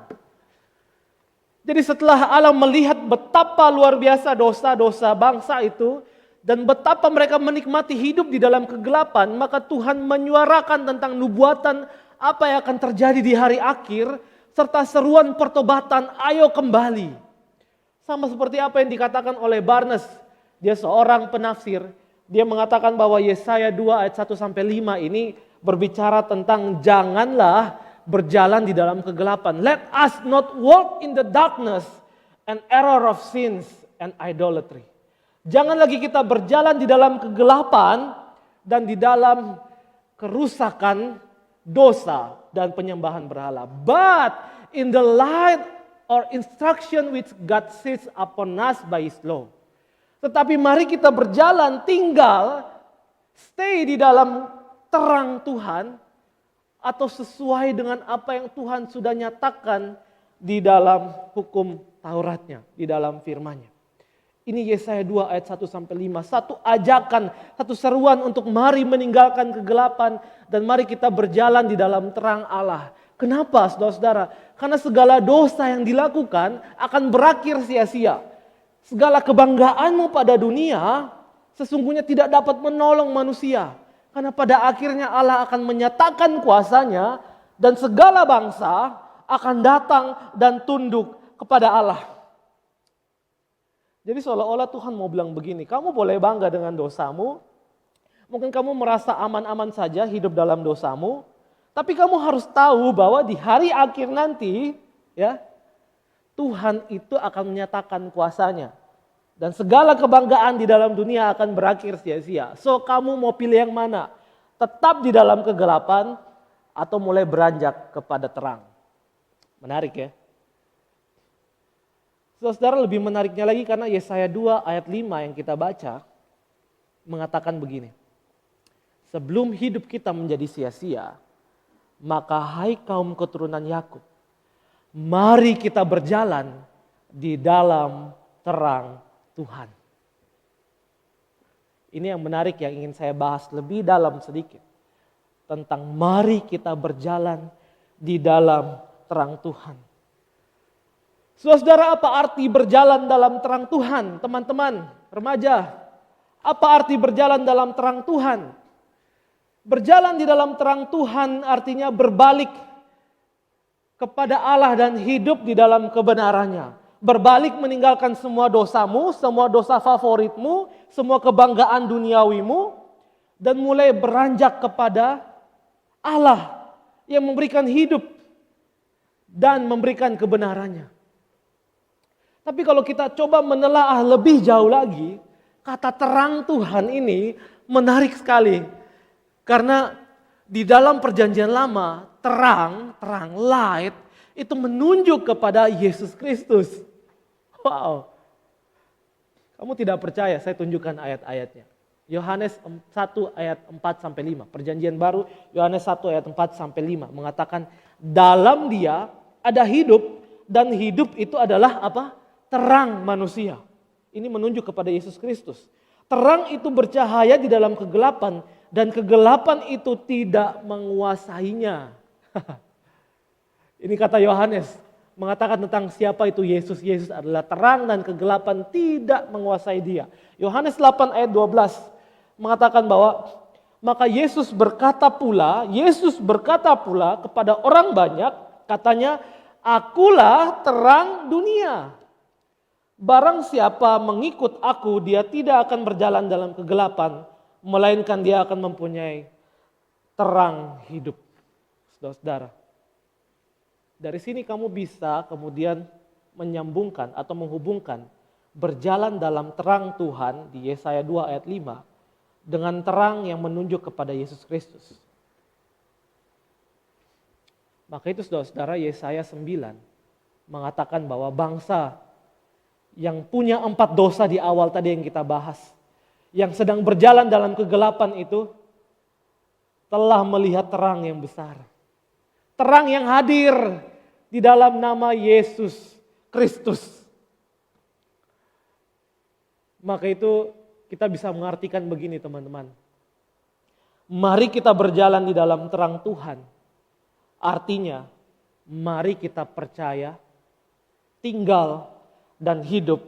Jadi setelah Allah melihat betapa luar biasa dosa-dosa bangsa itu dan betapa mereka menikmati hidup di dalam kegelapan, maka Tuhan menyuarakan tentang nubuatan apa yang akan terjadi di hari akhir serta seruan pertobatan, ayo kembali. Sama seperti apa yang dikatakan oleh Barnes, dia seorang penafsir. Dia mengatakan bahwa Yesaya 2 ayat 1 sampai 5 ini berbicara tentang janganlah berjalan di dalam kegelapan. Let us not walk in the darkness and error of sins and idolatry. Jangan lagi kita berjalan di dalam kegelapan dan di dalam kerusakan dosa dan penyembahan berhala. But in the light or instruction which God sets upon us by His law. Tetapi mari kita berjalan, tinggal, stay di dalam terang Tuhan, atau sesuai dengan apa yang Tuhan sudah nyatakan di dalam hukum Tauratnya, di dalam firman-Nya. Ini Yesaya 2 ayat 1 sampai 5, satu ajakan, satu seruan untuk mari meninggalkan kegelapan dan mari kita berjalan di dalam terang Allah. Kenapa saudara-saudara? Karena segala dosa yang dilakukan akan berakhir sia-sia. Segala kebanggaanmu pada dunia sesungguhnya tidak dapat menolong manusia. Karena pada akhirnya Allah akan menyatakan kuasanya dan segala bangsa akan datang dan tunduk kepada Allah. Jadi seolah-olah Tuhan mau bilang begini, kamu boleh bangga dengan dosamu, mungkin kamu merasa aman-aman saja hidup dalam dosamu, tapi kamu harus tahu bahwa di hari akhir nanti, ya, Tuhan itu akan menyatakan kuasanya. Dan segala kebanggaan di dalam dunia akan berakhir sia-sia. So kamu mau pilih yang mana? Tetap di dalam kegelapan atau mulai beranjak kepada terang? Menarik ya. Saudara, lebih menariknya lagi karena Yesaya 2 ayat 5 yang kita baca mengatakan begini. Sebelum hidup kita menjadi sia-sia, maka hai kaum keturunan Yakub, mari kita berjalan di dalam terang Tuhan. Ini yang menarik yang ingin saya bahas lebih dalam sedikit. Tentang mari kita berjalan di dalam terang Tuhan. Saudara, apa arti berjalan dalam terang Tuhan? Teman-teman, remaja, apa arti berjalan dalam terang Tuhan? Berjalan di dalam terang Tuhan artinya berbalik kepada Allah dan hidup di dalam kebenarannya. Berbalik meninggalkan semua dosamu, semua dosa favoritmu, semua kebanggaan duniawimu, dan mulai beranjak kepada Allah yang memberikan hidup dan memberikan kebenarannya. Tapi kalau kita coba menelaah lebih jauh lagi, kata terang Tuhan ini menarik sekali. Karena di dalam perjanjian lama, terang, light, itu menunjuk kepada Yesus Kristus. Wow. Kamu tidak percaya, saya tunjukkan ayat-ayatnya. Yohanes 1 ayat 4-5. Perjanjian baru Yohanes 1 ayat 4-5 mengatakan dalam Dia ada hidup dan hidup itu adalah apa? Terang manusia. Ini menunjuk kepada Yesus Kristus. Terang itu bercahaya di dalam kegelapan dan kegelapan itu tidak menguasainya. Ini kata Yohanes mengatakan tentang siapa itu Yesus. Yesus adalah terang dan kegelapan tidak menguasai dia. Yohanes 8 ayat 12 mengatakan bahwa maka Yesus berkata pula kepada orang banyak, katanya, akulah terang dunia. Barang siapa mengikut aku, dia tidak akan berjalan dalam kegelapan, melainkan dia akan mempunyai terang hidup. Saudara-saudara, dari sini kamu bisa kemudian menyambungkan atau menghubungkan berjalan dalam terang Tuhan di Yesaya 2 ayat 5 dengan terang yang menunjuk kepada Yesus Kristus. Maka itu saudara-saudara, Yesaya 9 mengatakan bahwa bangsa yang punya 4 dosa di awal tadi yang kita bahas, yang sedang berjalan dalam kegelapan itu telah melihat terang yang besar. Terang yang hadir di dalam nama Yesus Kristus. Maka itu kita bisa mengartikan begini teman-teman. Mari kita berjalan di dalam terang Tuhan. Artinya, mari kita percaya, tinggal dan hidup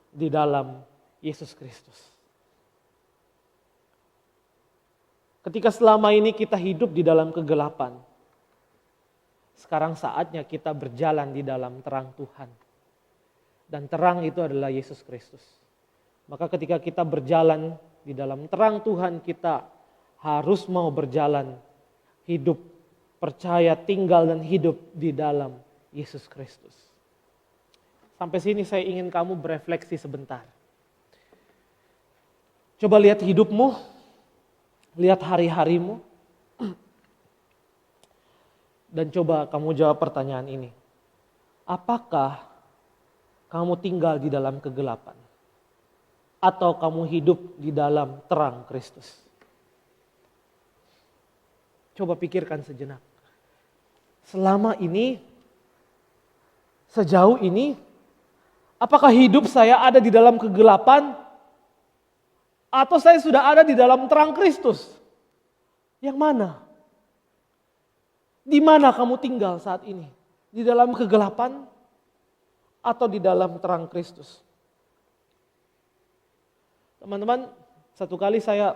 di dalam Yesus Kristus. Ketika selama ini kita hidup di dalam kegelapan, sekarang saatnya kita berjalan di dalam terang Tuhan. Dan terang itu adalah Yesus Kristus. Maka ketika kita berjalan di dalam terang Tuhan, kita harus mau berjalan, hidup, percaya, tinggal dan hidup di dalam Yesus Kristus. Sampai sini saya ingin kamu berefleksi sebentar. Coba lihat hidupmu, lihat hari-harimu, dan coba kamu jawab pertanyaan ini. Apakah kamu tinggal di dalam kegelapan? Atau kamu hidup di dalam terang Kristus? Coba pikirkan sejenak. Selama ini, sejauh ini, apakah hidup saya ada di dalam kegelapan? Atau saya sudah ada di dalam terang Kristus? Yang mana? Di mana kamu tinggal saat ini? Di dalam kegelapan atau di dalam terang Kristus? Teman-teman, Satu kali saya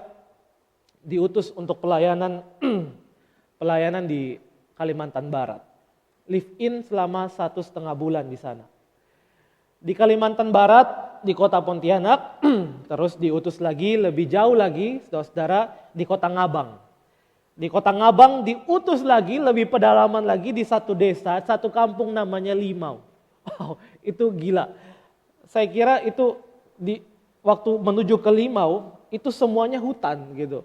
diutus untuk pelayanan pelayanan di Kalimantan Barat. Live in selama 1,5 bulan di sana. Di Kalimantan Barat, di kota Pontianak, terus diutus lagi lebih jauh lagi, saudara-saudara, di kota Ngabang. Di kota Ngabang diutus lagi lebih pedalaman lagi di satu desa, satu kampung namanya Limau. Wow, itu gila. Saya kira itu di waktu menuju ke Limau itu semuanya hutan gitu.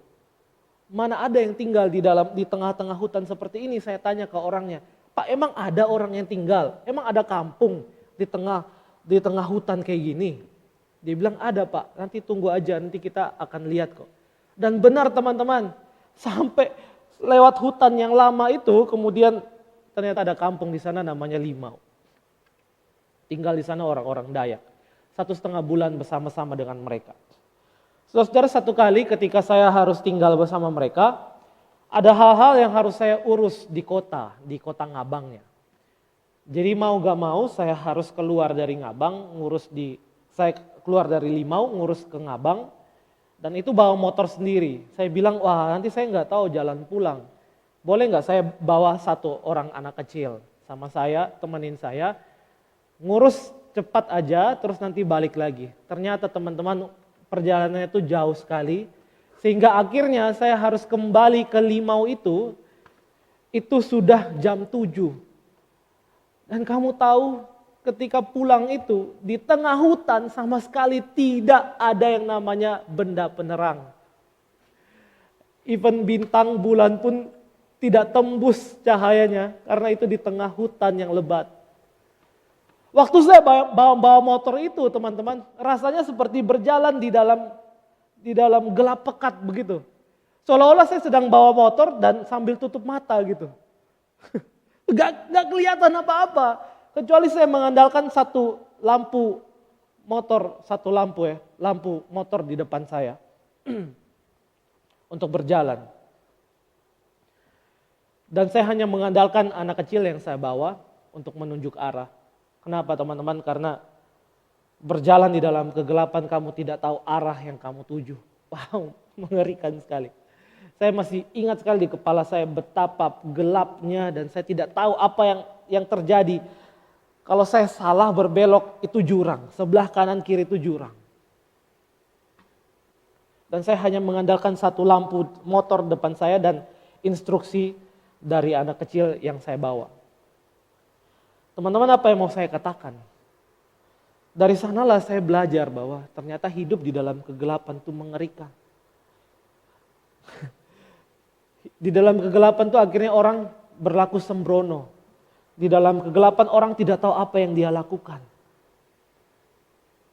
Mana ada yang tinggal di tengah-tengah hutan seperti ini? Saya tanya ke orangnya, Pak, emang ada orang yang tinggal? Emang ada kampung di tengah hutan kayak gini? Dia bilang ada, Pak. Nanti tunggu aja, nanti kita akan lihat kok. Dan benar teman-teman, sampai lewat hutan yang lama itu, kemudian ternyata ada kampung di sana namanya Limau. Tinggal di sana orang-orang Dayak. 1,5 bulan bersama-sama dengan mereka. Saudara, satu kali ketika saya harus tinggal bersama mereka, ada hal-hal yang harus saya urus di kota Ngabangnya. Jadi mau gak mau saya harus keluar dari Ngabang, saya keluar dari Limau, ngurus ke Ngabang, dan itu bawa motor sendiri. Saya bilang, wah nanti saya gak tahu jalan pulang. Boleh gak saya bawa 1 orang anak kecil sama saya, temenin saya, ngurus cepat aja, terus nanti balik lagi. Ternyata teman-teman, perjalanannya itu jauh sekali, sehingga akhirnya saya harus kembali ke Limau itu sudah jam 7. Dan kamu tahu ketika pulang itu di tengah hutan sama sekali tidak ada yang namanya benda penerang. Even bintang bulan pun tidak tembus cahayanya karena itu di tengah hutan yang lebat. Waktu saya bawa motor itu teman-teman, rasanya seperti berjalan di dalam gelap pekat begitu. Seolah-olah saya sedang bawa motor dan sambil tutup mata gitu. Gak kelihatan apa-apa. Kecuali saya mengandalkan satu lampu motor di depan saya. Untuk berjalan. Dan saya hanya mengandalkan anak kecil yang saya bawa untuk menunjuk arah. Kenapa teman-teman? Karena berjalan di dalam kegelapan kamu tidak tahu arah yang kamu tuju. Wow, mengerikan sekali. Saya masih ingat sekali di kepala saya betapa gelapnya dan saya tidak tahu apa yang terjadi. Kalau saya salah berbelok itu jurang, sebelah kanan kiri itu jurang. Dan saya hanya mengandalkan satu lampu motor depan saya dan instruksi dari anak kecil yang saya bawa. Teman-teman, apa yang mau saya katakan? Dari sanalah saya belajar bahwa ternyata hidup di dalam kegelapan itu mengerikan. Di dalam kegelapan itu akhirnya orang berlaku sembrono. Di dalam kegelapan orang tidak tahu apa yang dia lakukan.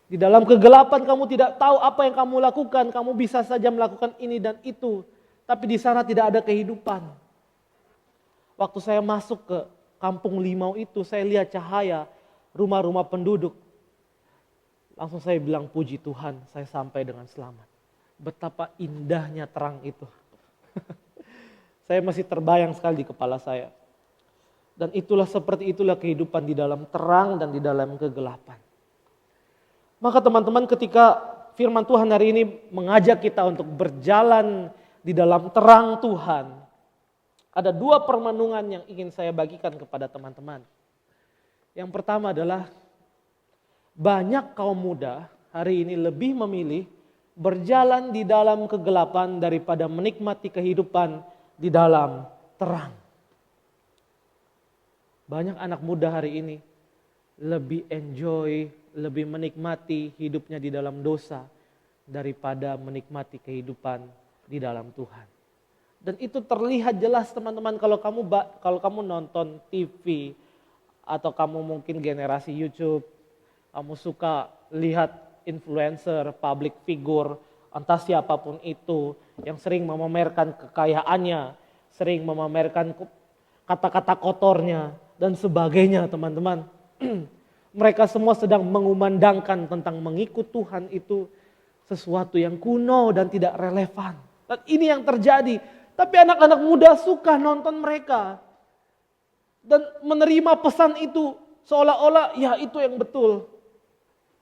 Di dalam kegelapan kamu tidak tahu apa yang kamu lakukan. Kamu bisa saja melakukan ini dan itu. Tapi di sana tidak ada kehidupan. Waktu saya masuk ke Kampung Limau itu, saya lihat cahaya rumah-rumah penduduk. Langsung saya bilang, puji Tuhan, saya sampai dengan selamat. Betapa indahnya terang itu. Saya masih terbayang sekali di kepala saya. Dan seperti itulah kehidupan di dalam terang dan di dalam kegelapan. Maka teman-teman, ketika firman Tuhan hari ini mengajak kita untuk berjalan di dalam terang Tuhan, ada 2 permenungan yang ingin saya bagikan kepada teman-teman. Yang pertama adalah banyak kaum muda hari ini lebih memilih berjalan di dalam kegelapan daripada menikmati kehidupan di dalam terang. Banyak anak muda hari ini lebih enjoy, lebih menikmati hidupnya di dalam dosa daripada menikmati kehidupan di dalam Tuhan. Dan itu terlihat jelas teman-teman kalau kamu nonton TV atau kamu mungkin generasi YouTube, kamu suka lihat influencer, public figure, entah siapapun itu yang sering memamerkan kekayaannya, sering memamerkan kata-kata kotornya dan sebagainya teman-teman. Mereka semua sedang mengumandangkan tentang mengikut Tuhan itu sesuatu yang kuno dan tidak relevan. Dan ini yang terjadi. Tapi anak-anak muda suka nonton mereka. Dan menerima pesan itu seolah-olah ya itu yang betul.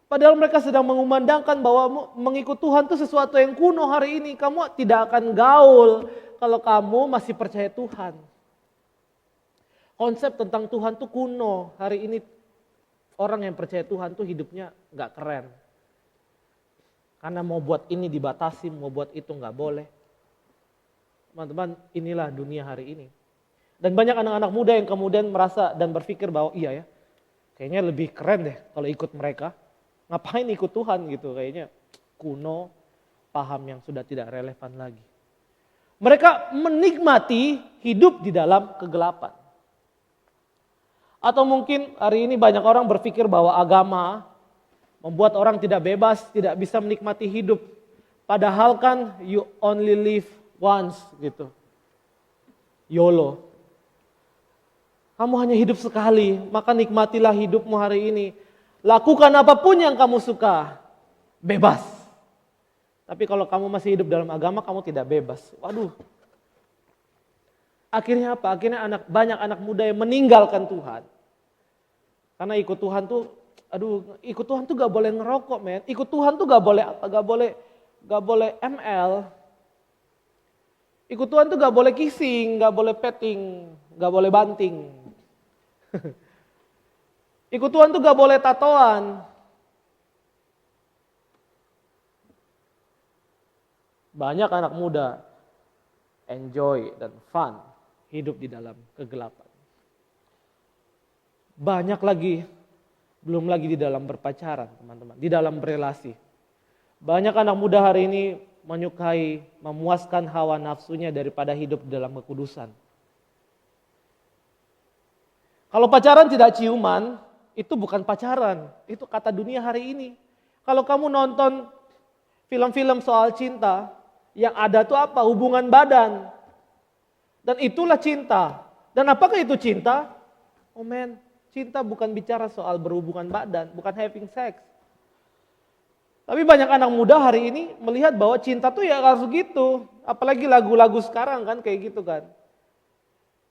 Padahal mereka sedang mengumandangkan bahwa mengikut Tuhan itu sesuatu yang kuno hari ini. Kamu tidak akan gaul kalau kamu masih percaya Tuhan. Konsep tentang Tuhan itu kuno. Hari ini orang yang percaya Tuhan tuh hidupnya gak keren. Karena mau buat ini dibatasi, mau buat itu gak boleh. Teman-teman, inilah dunia hari ini. Dan banyak anak-anak muda yang kemudian merasa dan berpikir bahwa iya ya, kayaknya lebih keren deh kalau ikut mereka. Ngapain ikut Tuhan gitu, kayaknya kuno, paham yang sudah tidak relevan lagi. Mereka menikmati hidup di dalam kegelapan. Atau mungkin hari ini banyak orang berpikir bahwa agama membuat orang tidak bebas, tidak bisa menikmati hidup. Padahal kan you only live once gitu. YOLO. Kamu hanya hidup sekali, maka nikmatilah hidupmu hari ini. Lakukan apapun yang kamu suka, bebas. Tapi kalau kamu masih hidup dalam agama, kamu tidak bebas. Waduh. Akhirnya apa? Akhirnya banyak anak muda yang meninggalkan Tuhan. Karena ikut Tuhan tuh, ikut Tuhan tuh gak boleh ngerokok, men. Ikut Tuhan tuh gak boleh ML. Ikut Tuhan tuh gak boleh kissing, gak boleh petting, gak boleh banting. Ikut Tuhan tuh gak boleh tatoan. Banyak anak muda enjoy dan fun hidup di dalam kegelapan. Banyak lagi, belum lagi di dalam berpacaran teman-teman, di dalam berelasi. Banyak anak muda hari ini menyukai, memuaskan hawa nafsunya daripada hidup di dalam kekudusan. Kalau pacaran tidak ciuman, itu bukan pacaran, itu kata dunia hari ini. Kalau kamu nonton film-film soal cinta, yang ada tuh apa? Hubungan badan. Dan itulah cinta. Dan apakah itu cinta? Oh man, cinta bukan bicara soal berhubungan badan, bukan having sex. Tapi banyak anak muda hari ini melihat bahwa cinta tuh ya harus gitu. Apalagi lagu-lagu sekarang kan kayak gitu kan.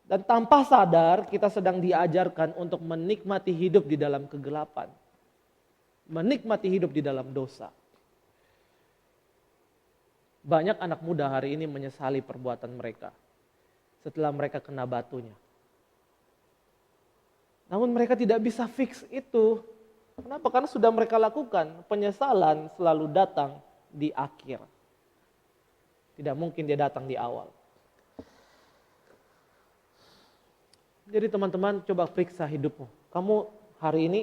Dan tanpa sadar kita sedang diajarkan untuk menikmati hidup di dalam kegelapan. Menikmati hidup di dalam dosa. Banyak anak muda hari ini menyesali perbuatan mereka. Setelah mereka kena batunya. Namun mereka tidak bisa fix itu. Kenapa? Karena sudah mereka lakukan. Penyesalan selalu datang di akhir. Tidak mungkin dia datang di awal. Jadi teman-teman coba periksa hidupmu. Kamu hari ini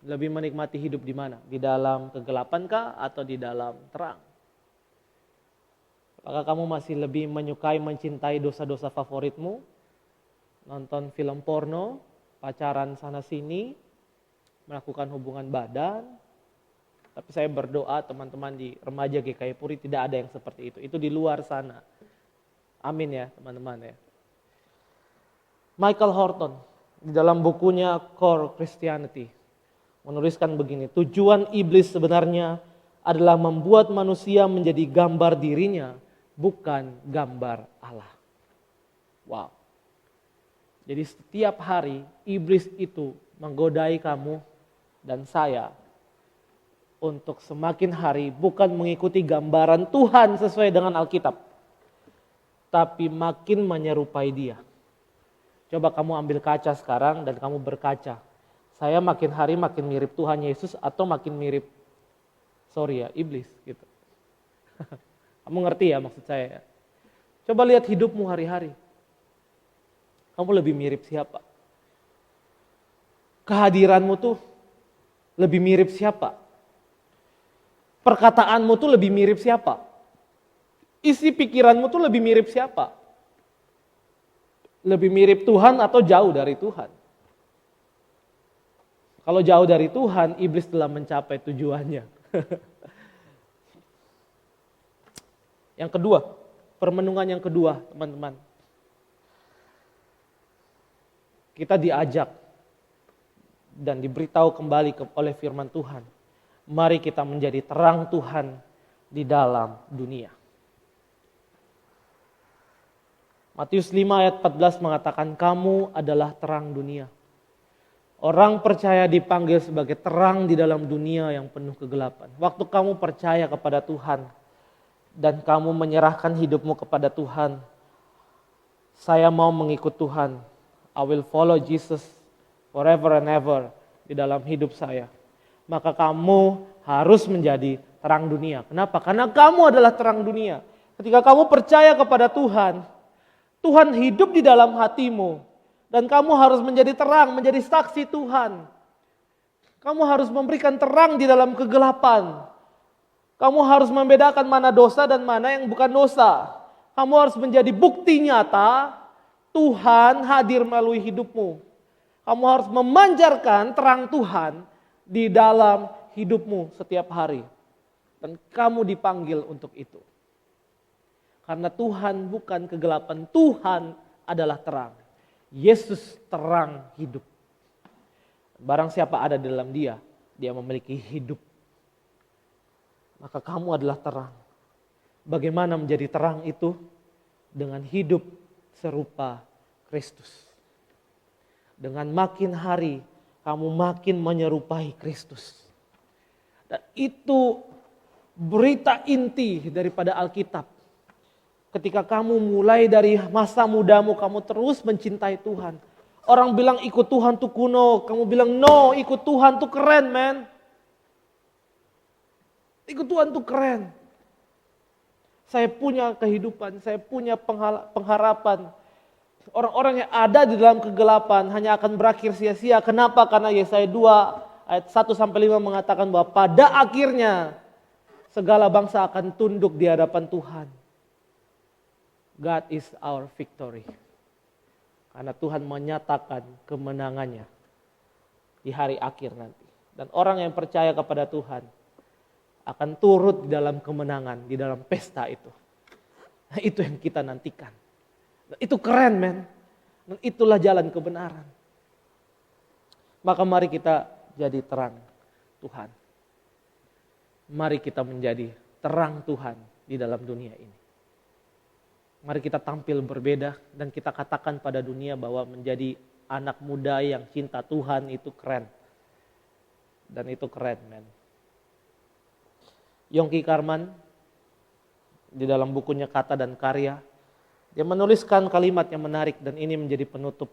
lebih menikmati hidup di mana? Di dalam kegelapan kah atau di dalam terang? Apakah kamu masih lebih menyukai, mencintai dosa-dosa favoritmu? Nonton film porno, pacaran sana sini, melakukan hubungan badan. Tapi saya berdoa teman-teman di remaja GKI Puri tidak ada yang seperti itu. Itu di luar sana. Amin ya teman-teman ya. Michael Horton di dalam bukunya Core Christianity menuliskan begini, tujuan iblis sebenarnya adalah membuat manusia menjadi gambar dirinya, bukan gambar Allah. Wow. Jadi setiap hari iblis itu menggodai kamu dan saya untuk semakin hari bukan mengikuti gambaran Tuhan sesuai dengan Alkitab, tapi makin menyerupai Dia. Coba kamu ambil kaca sekarang dan kamu berkaca. Saya makin hari makin mirip Tuhan Yesus atau makin mirip, iblis gitu. Kamu ngerti ya maksud saya ya? Coba lihat hidupmu hari-hari. Kamu lebih mirip siapa? Kehadiranmu tuh lebih mirip siapa? Perkataanmu tuh lebih mirip siapa? Isi pikiranmu tuh lebih mirip siapa? Lebih mirip Tuhan atau jauh dari Tuhan? Kalau jauh dari Tuhan, iblis telah mencapai tujuannya. Yang kedua, permenungan yang kedua, teman-teman. Kita diajak dan diberitahu kembali oleh firman Tuhan. Mari kita menjadi terang Tuhan di dalam dunia. Matius 5 ayat 14 mengatakan kamu adalah terang dunia. Orang percaya dipanggil sebagai terang di dalam dunia yang penuh kegelapan. Waktu kamu percaya kepada Tuhan dan kamu menyerahkan hidupmu kepada Tuhan, saya mau mengikut Tuhan. I will follow Jesus forever and ever di dalam hidup saya. Maka kamu harus menjadi terang dunia. Kenapa? Karena kamu adalah terang dunia. Ketika kamu percaya kepada Tuhan, Tuhan hidup di dalam hatimu. Dan kamu harus menjadi terang, menjadi saksi Tuhan. Kamu harus memberikan terang di dalam kegelapan. Kamu harus membedakan mana dosa dan mana yang bukan dosa. Kamu harus menjadi bukti nyata Tuhan hadir melalui hidupmu. Kamu harus memanjarkan terang Tuhan di dalam hidupmu setiap hari. Dan kamu dipanggil untuk itu. Karena Tuhan bukan kegelapan, Tuhan adalah terang. Yesus terang hidup. Barang siapa ada di dalam dia, dia memiliki hidup. Maka kamu adalah terang. Bagaimana menjadi terang itu? Dengan hidup serupa Kristus. Dengan makin hari, kamu makin menyerupai Kristus. Dan itu berita inti daripada Alkitab. Ketika kamu mulai dari masa mudamu, kamu terus mencintai Tuhan. Orang bilang ikut Tuhan tuh kuno, kamu bilang no, ikut Tuhan tuh keren, man. Ikut Tuhan tuh keren. Saya punya kehidupan, saya punya pengharapan. Orang-orang yang ada di dalam kegelapan hanya akan berakhir sia-sia. Kenapa? Karena Yesaya 2 ayat 1-5 mengatakan bahwa pada akhirnya segala bangsa akan tunduk di hadapan Tuhan. God is our victory. Karena Tuhan menyatakan kemenangannya di hari akhir nanti. Dan orang yang percaya kepada Tuhan akan turut di dalam kemenangan, di dalam pesta itu. Nah, itu yang kita nantikan. Nah, itu keren, men. Dan itulah jalan kebenaran. Maka mari kita jadi terang Tuhan. Mari kita menjadi terang Tuhan di dalam dunia ini. Mari kita tampil berbeda dan kita katakan pada dunia bahwa menjadi anak muda yang cinta Tuhan itu keren. Dan itu keren, men. Yongki Karman di dalam bukunya Kata dan Karya, dia menuliskan kalimat yang menarik dan ini menjadi penutup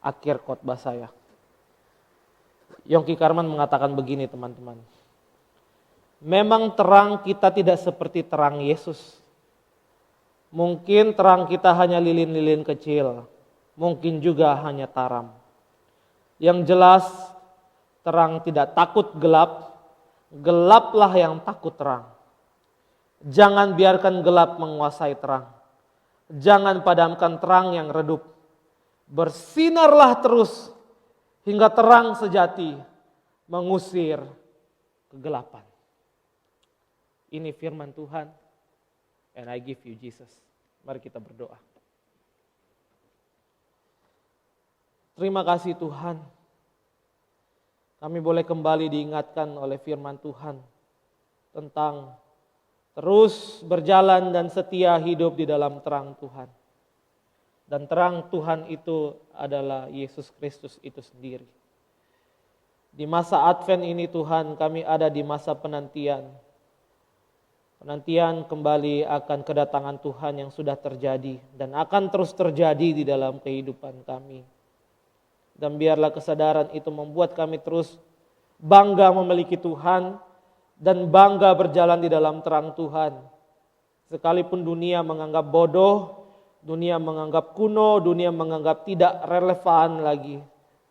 akhir khotbah saya. Yongki Karman mengatakan begini, teman-teman. Memang terang kita tidak seperti terang Yesus. Mungkin terang kita hanya lilin-lilin kecil, mungkin juga hanya taram. Yang jelas terang tidak takut gelap, gelaplah yang takut terang. Jangan biarkan gelap menguasai terang. Jangan padamkan terang yang redup. Bersinarlah terus hingga terang sejati mengusir kegelapan. Ini firman Tuhan. And I give you Jesus. Mari kita berdoa. Terima kasih Tuhan. Kami boleh kembali diingatkan oleh firman Tuhan tentang terus berjalan dan setia hidup di dalam terang Tuhan. Dan terang Tuhan itu adalah Yesus Kristus itu sendiri. Di masa Advent ini Tuhan, kami ada di masa penantian. Penantian kembali akan kedatangan Tuhan yang sudah terjadi dan akan terus terjadi di dalam kehidupan kami. Dan biarlah kesadaran itu membuat kami terus bangga memiliki Tuhan dan bangga berjalan di dalam terang Tuhan. Sekalipun dunia menganggap bodoh, dunia menganggap kuno, dunia menganggap tidak relevan lagi.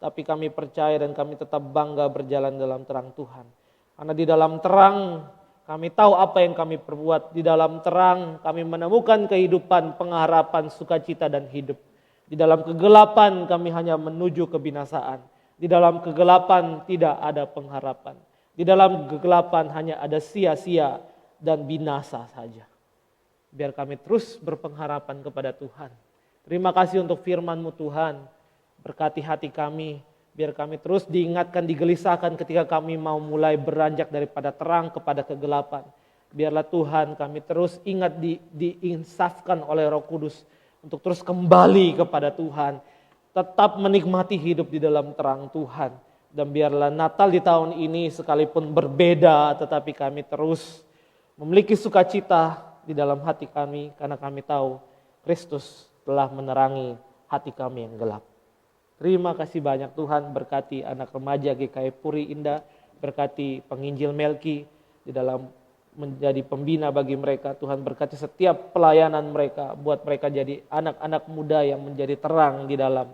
Tapi kami percaya dan kami tetap bangga berjalan dalam terang Tuhan. Karena di dalam terang kami tahu apa yang kami perbuat. Di dalam terang kami menemukan kehidupan, pengharapan, sukacita dan hidup. Di dalam kegelapan kami hanya menuju kebinasaan. Di dalam kegelapan tidak ada pengharapan. Di dalam kegelapan hanya ada sia-sia dan binasa saja. Biar kami terus berpengharapan kepada Tuhan. Terima kasih untuk firman-Mu Tuhan. Berkati hati kami. Biar kami terus diingatkan, digelisahkan ketika kami mau mulai beranjak daripada terang kepada kegelapan. Biarlah Tuhan kami terus ingat diinsafkan oleh Roh Kudus untuk terus kembali kepada Tuhan. tetap menikmati hidup di dalam terang Tuhan. Dan biarlah Natal di tahun ini sekalipun berbeda, tetapi kami terus memiliki sukacita di dalam hati kami, karena kami tahu Kristus telah menerangi hati kami yang gelap. Terima kasih banyak Tuhan, berkati anak remaja GKI Puri Indah, berkati penginjil Melki di dalam menjadi pembina bagi mereka. Tuhan berkati setiap pelayanan mereka, buat mereka jadi anak-anak muda yang menjadi terang di dalam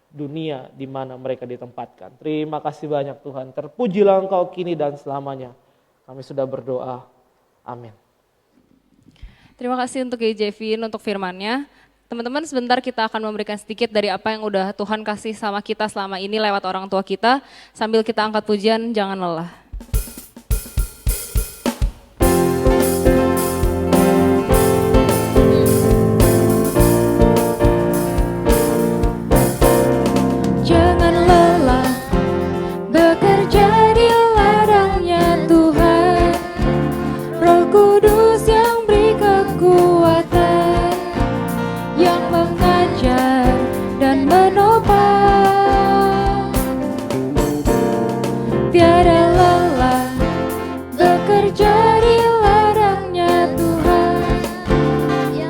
dunia di mana mereka ditempatkan. Terima kasih banyak Tuhan, terpujilah Engkau kini dan selamanya. Kami sudah berdoa, amin. Terima kasih untuk Jevin untuk firman-Nya. Teman-teman, sebentar kita akan memberikan sedikit dari apa yang udah Tuhan kasih sama kita selama ini lewat orang tua kita. Sambil kita angkat pujian, jangan lelah. Jangan lelah bekerja di ladangnya Tuhan, Roh Kudus yang beri kekuatan, yang mengajar dan menopang. Tiada lelah bekerja di ladangnya Tuhan, yang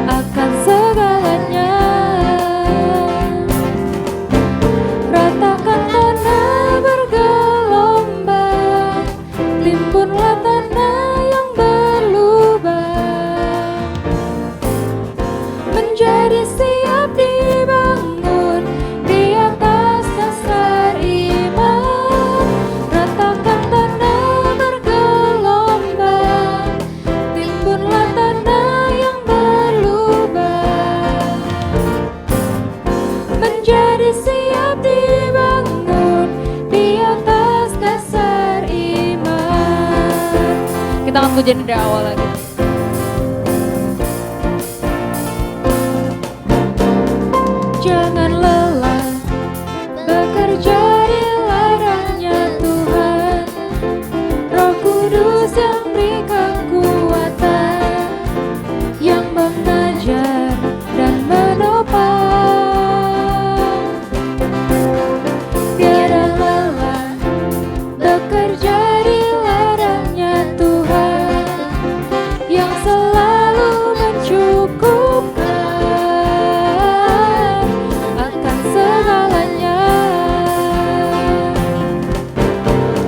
akan segalanya. Ratakan tanah bergelombang, timbunlah tanah yang berlubang, menjadi siap dibangun di atas dasar iman. Ratakan tanah bergelombang, timbunlah tanah yang berlubang, menjadi siap dibangun di atas dasar iman. Kita akan pujian dari awal lagi. Jangan lelah bekerja di ladangnya Tuhan, Roh Kudus yang beri kekuatan, yang mengajar dan menopang. Tiada lelah bekerja di ladangnya Tuhan, yang selalu mencukupkan akan segalanya.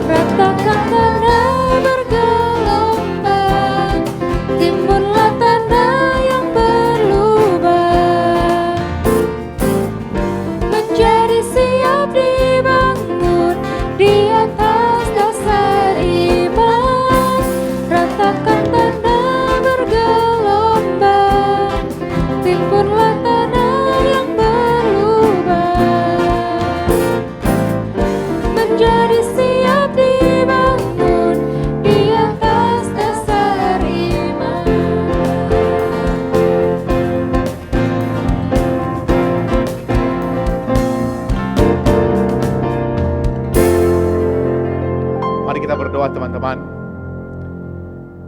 Ratakan tanah bergelombang, timbunlah tanah yang berlubang, menjadi siap dibangun di atas dasar iman. Ratakan tanah bergelombang, timbunlah tanah yang berlubang, menjadi siap dibangun di atas dasar iman. Mari kita berdoa teman-teman.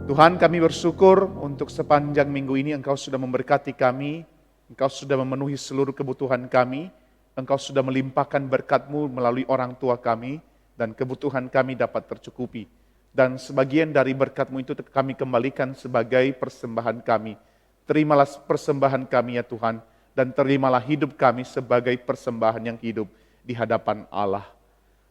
Tuhan, kami bersyukur untuk sepanjang minggu ini Engkau sudah memberkati kami, Engkau sudah memenuhi seluruh kebutuhan kami, Engkau sudah melimpahkan berkat-Mu melalui orang tua kami, dan kebutuhan kami dapat tercukupi. Dan sebagian dari berkat-Mu itu kami kembalikan sebagai persembahan kami. Terimalah persembahan kami ya Tuhan, dan terimalah hidup kami sebagai persembahan yang hidup di hadapan Allah.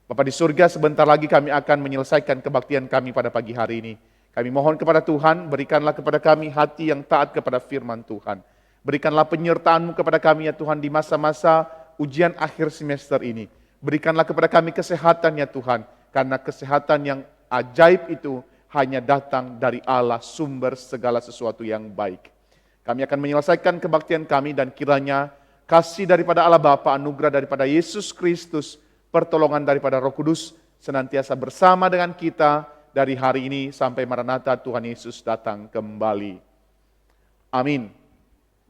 Bapa di surga, sebentar lagi kami akan menyelesaikan kebaktian kami pada pagi hari ini. Kami mohon kepada Tuhan, berikanlah kepada kami hati yang taat kepada firman Tuhan. Berikanlah penyertaan-Mu kepada kami ya Tuhan di masa-masa ujian akhir semester ini. Berikanlah kepada kami kesehatan ya Tuhan, karena kesehatan yang ajaib itu hanya datang dari Allah, sumber segala sesuatu yang baik. Kami akan menyelesaikan kebaktian kami, dan kiranya kasih daripada Allah Bapa, anugerah daripada Yesus Kristus, pertolongan daripada Roh Kudus senantiasa bersama dengan kita dari hari ini sampai Maranatha Tuhan Yesus datang kembali. Amin.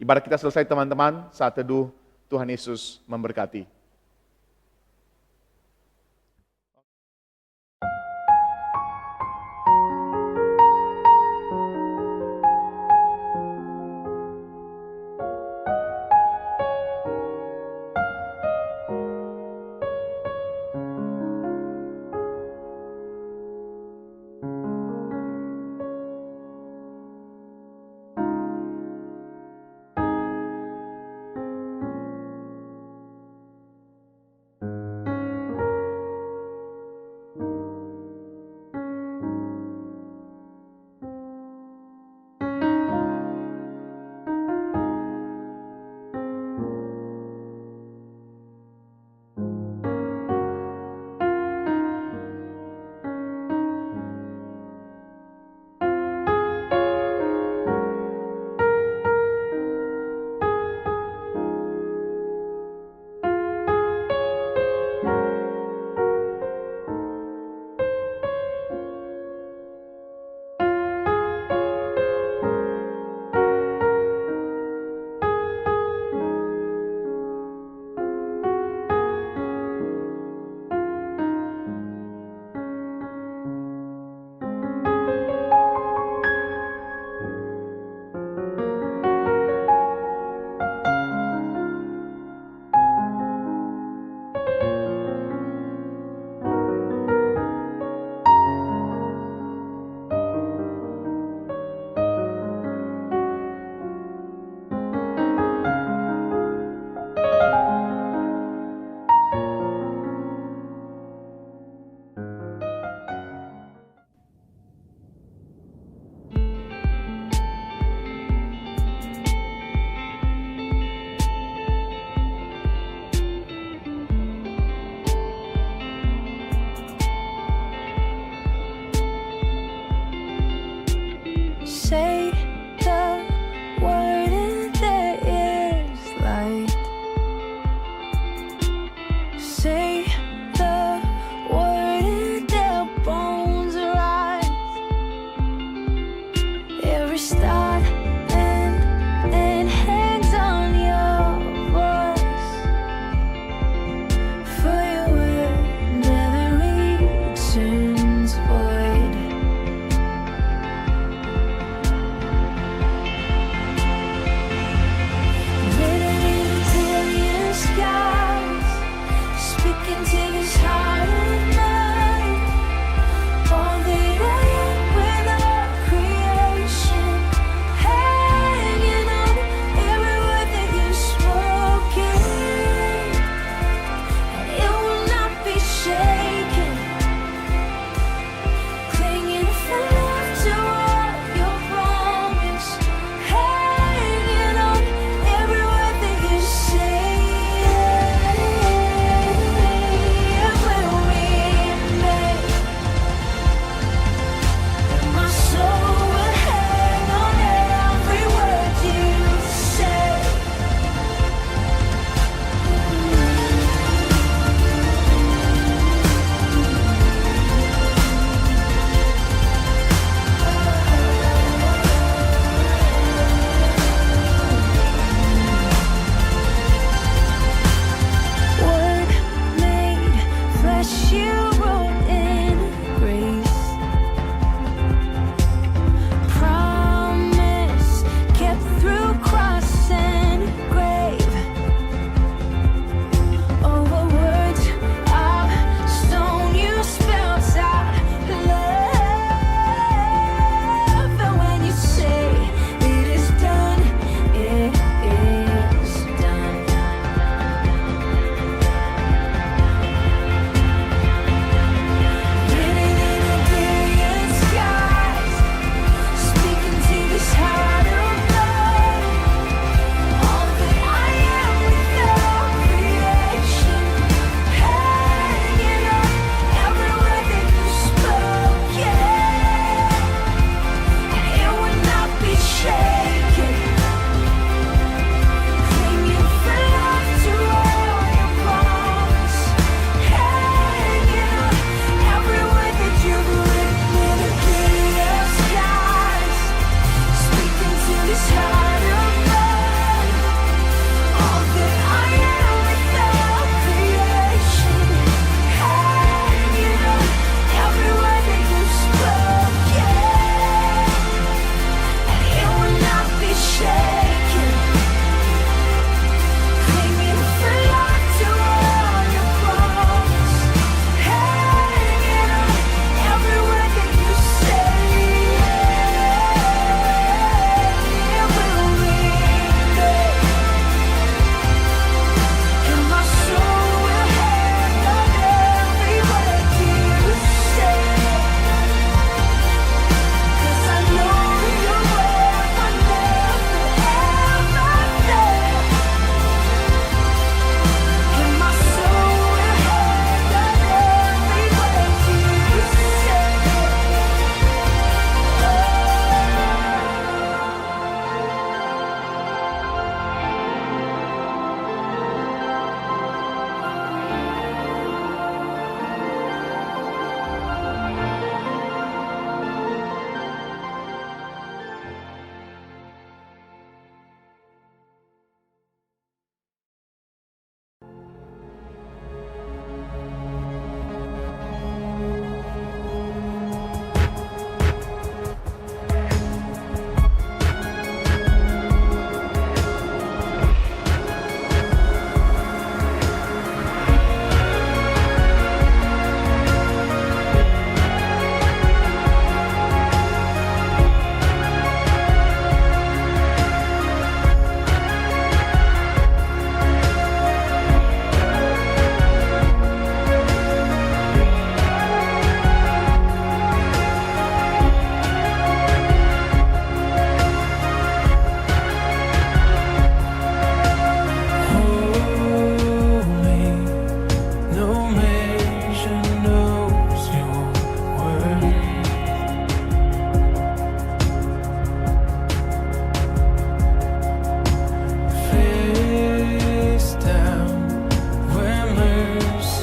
Ibadah kita selesai teman-teman, saat teduh Tuhan Yesus memberkati.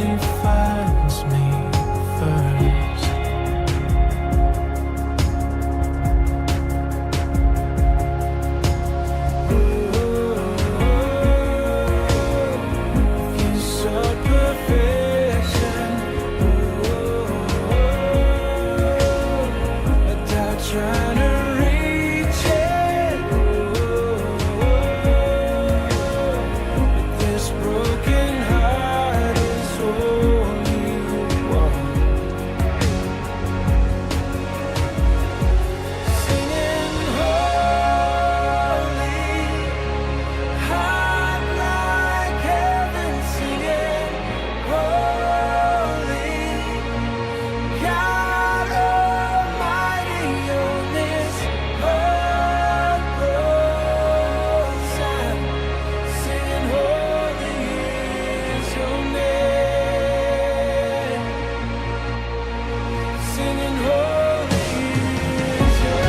defines me first. You saw perfection. Without trying to reach it. But this broken heart is all you want. Singing holy, hot like heaven. Singing holy, God Almighty, on this heartbroken side. Singing holy is your name. Singing holy is your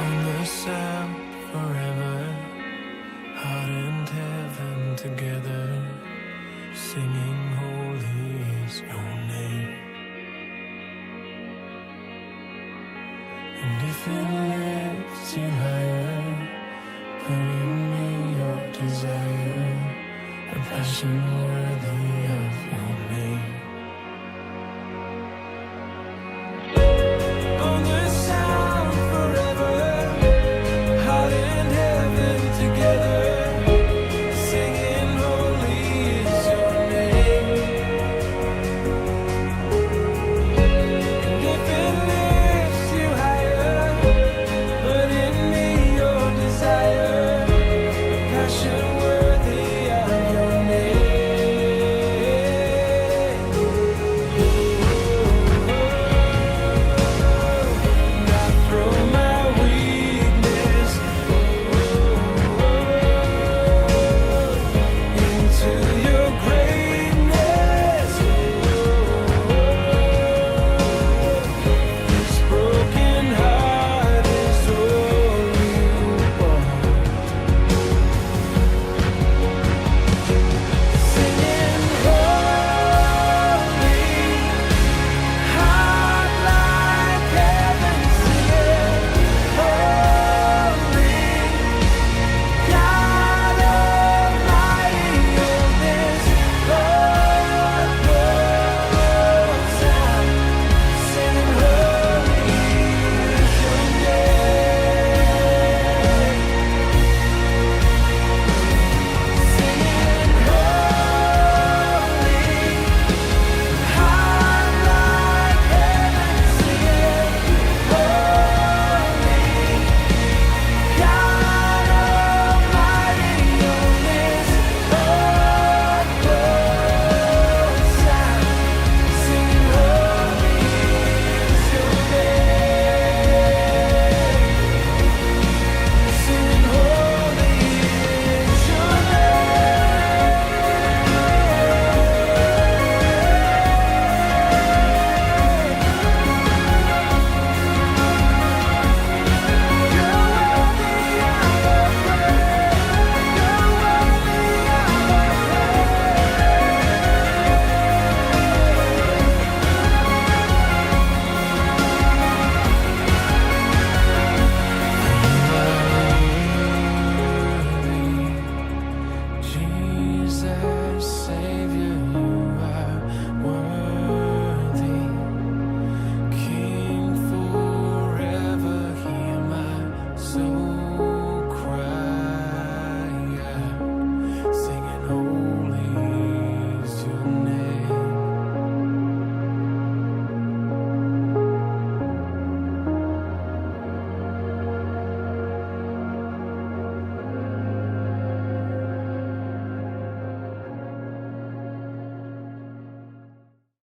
on the sound forever, heart and heaven together, singing holy is your name. And if it lifts you higher, put in me your desire, a passion worthy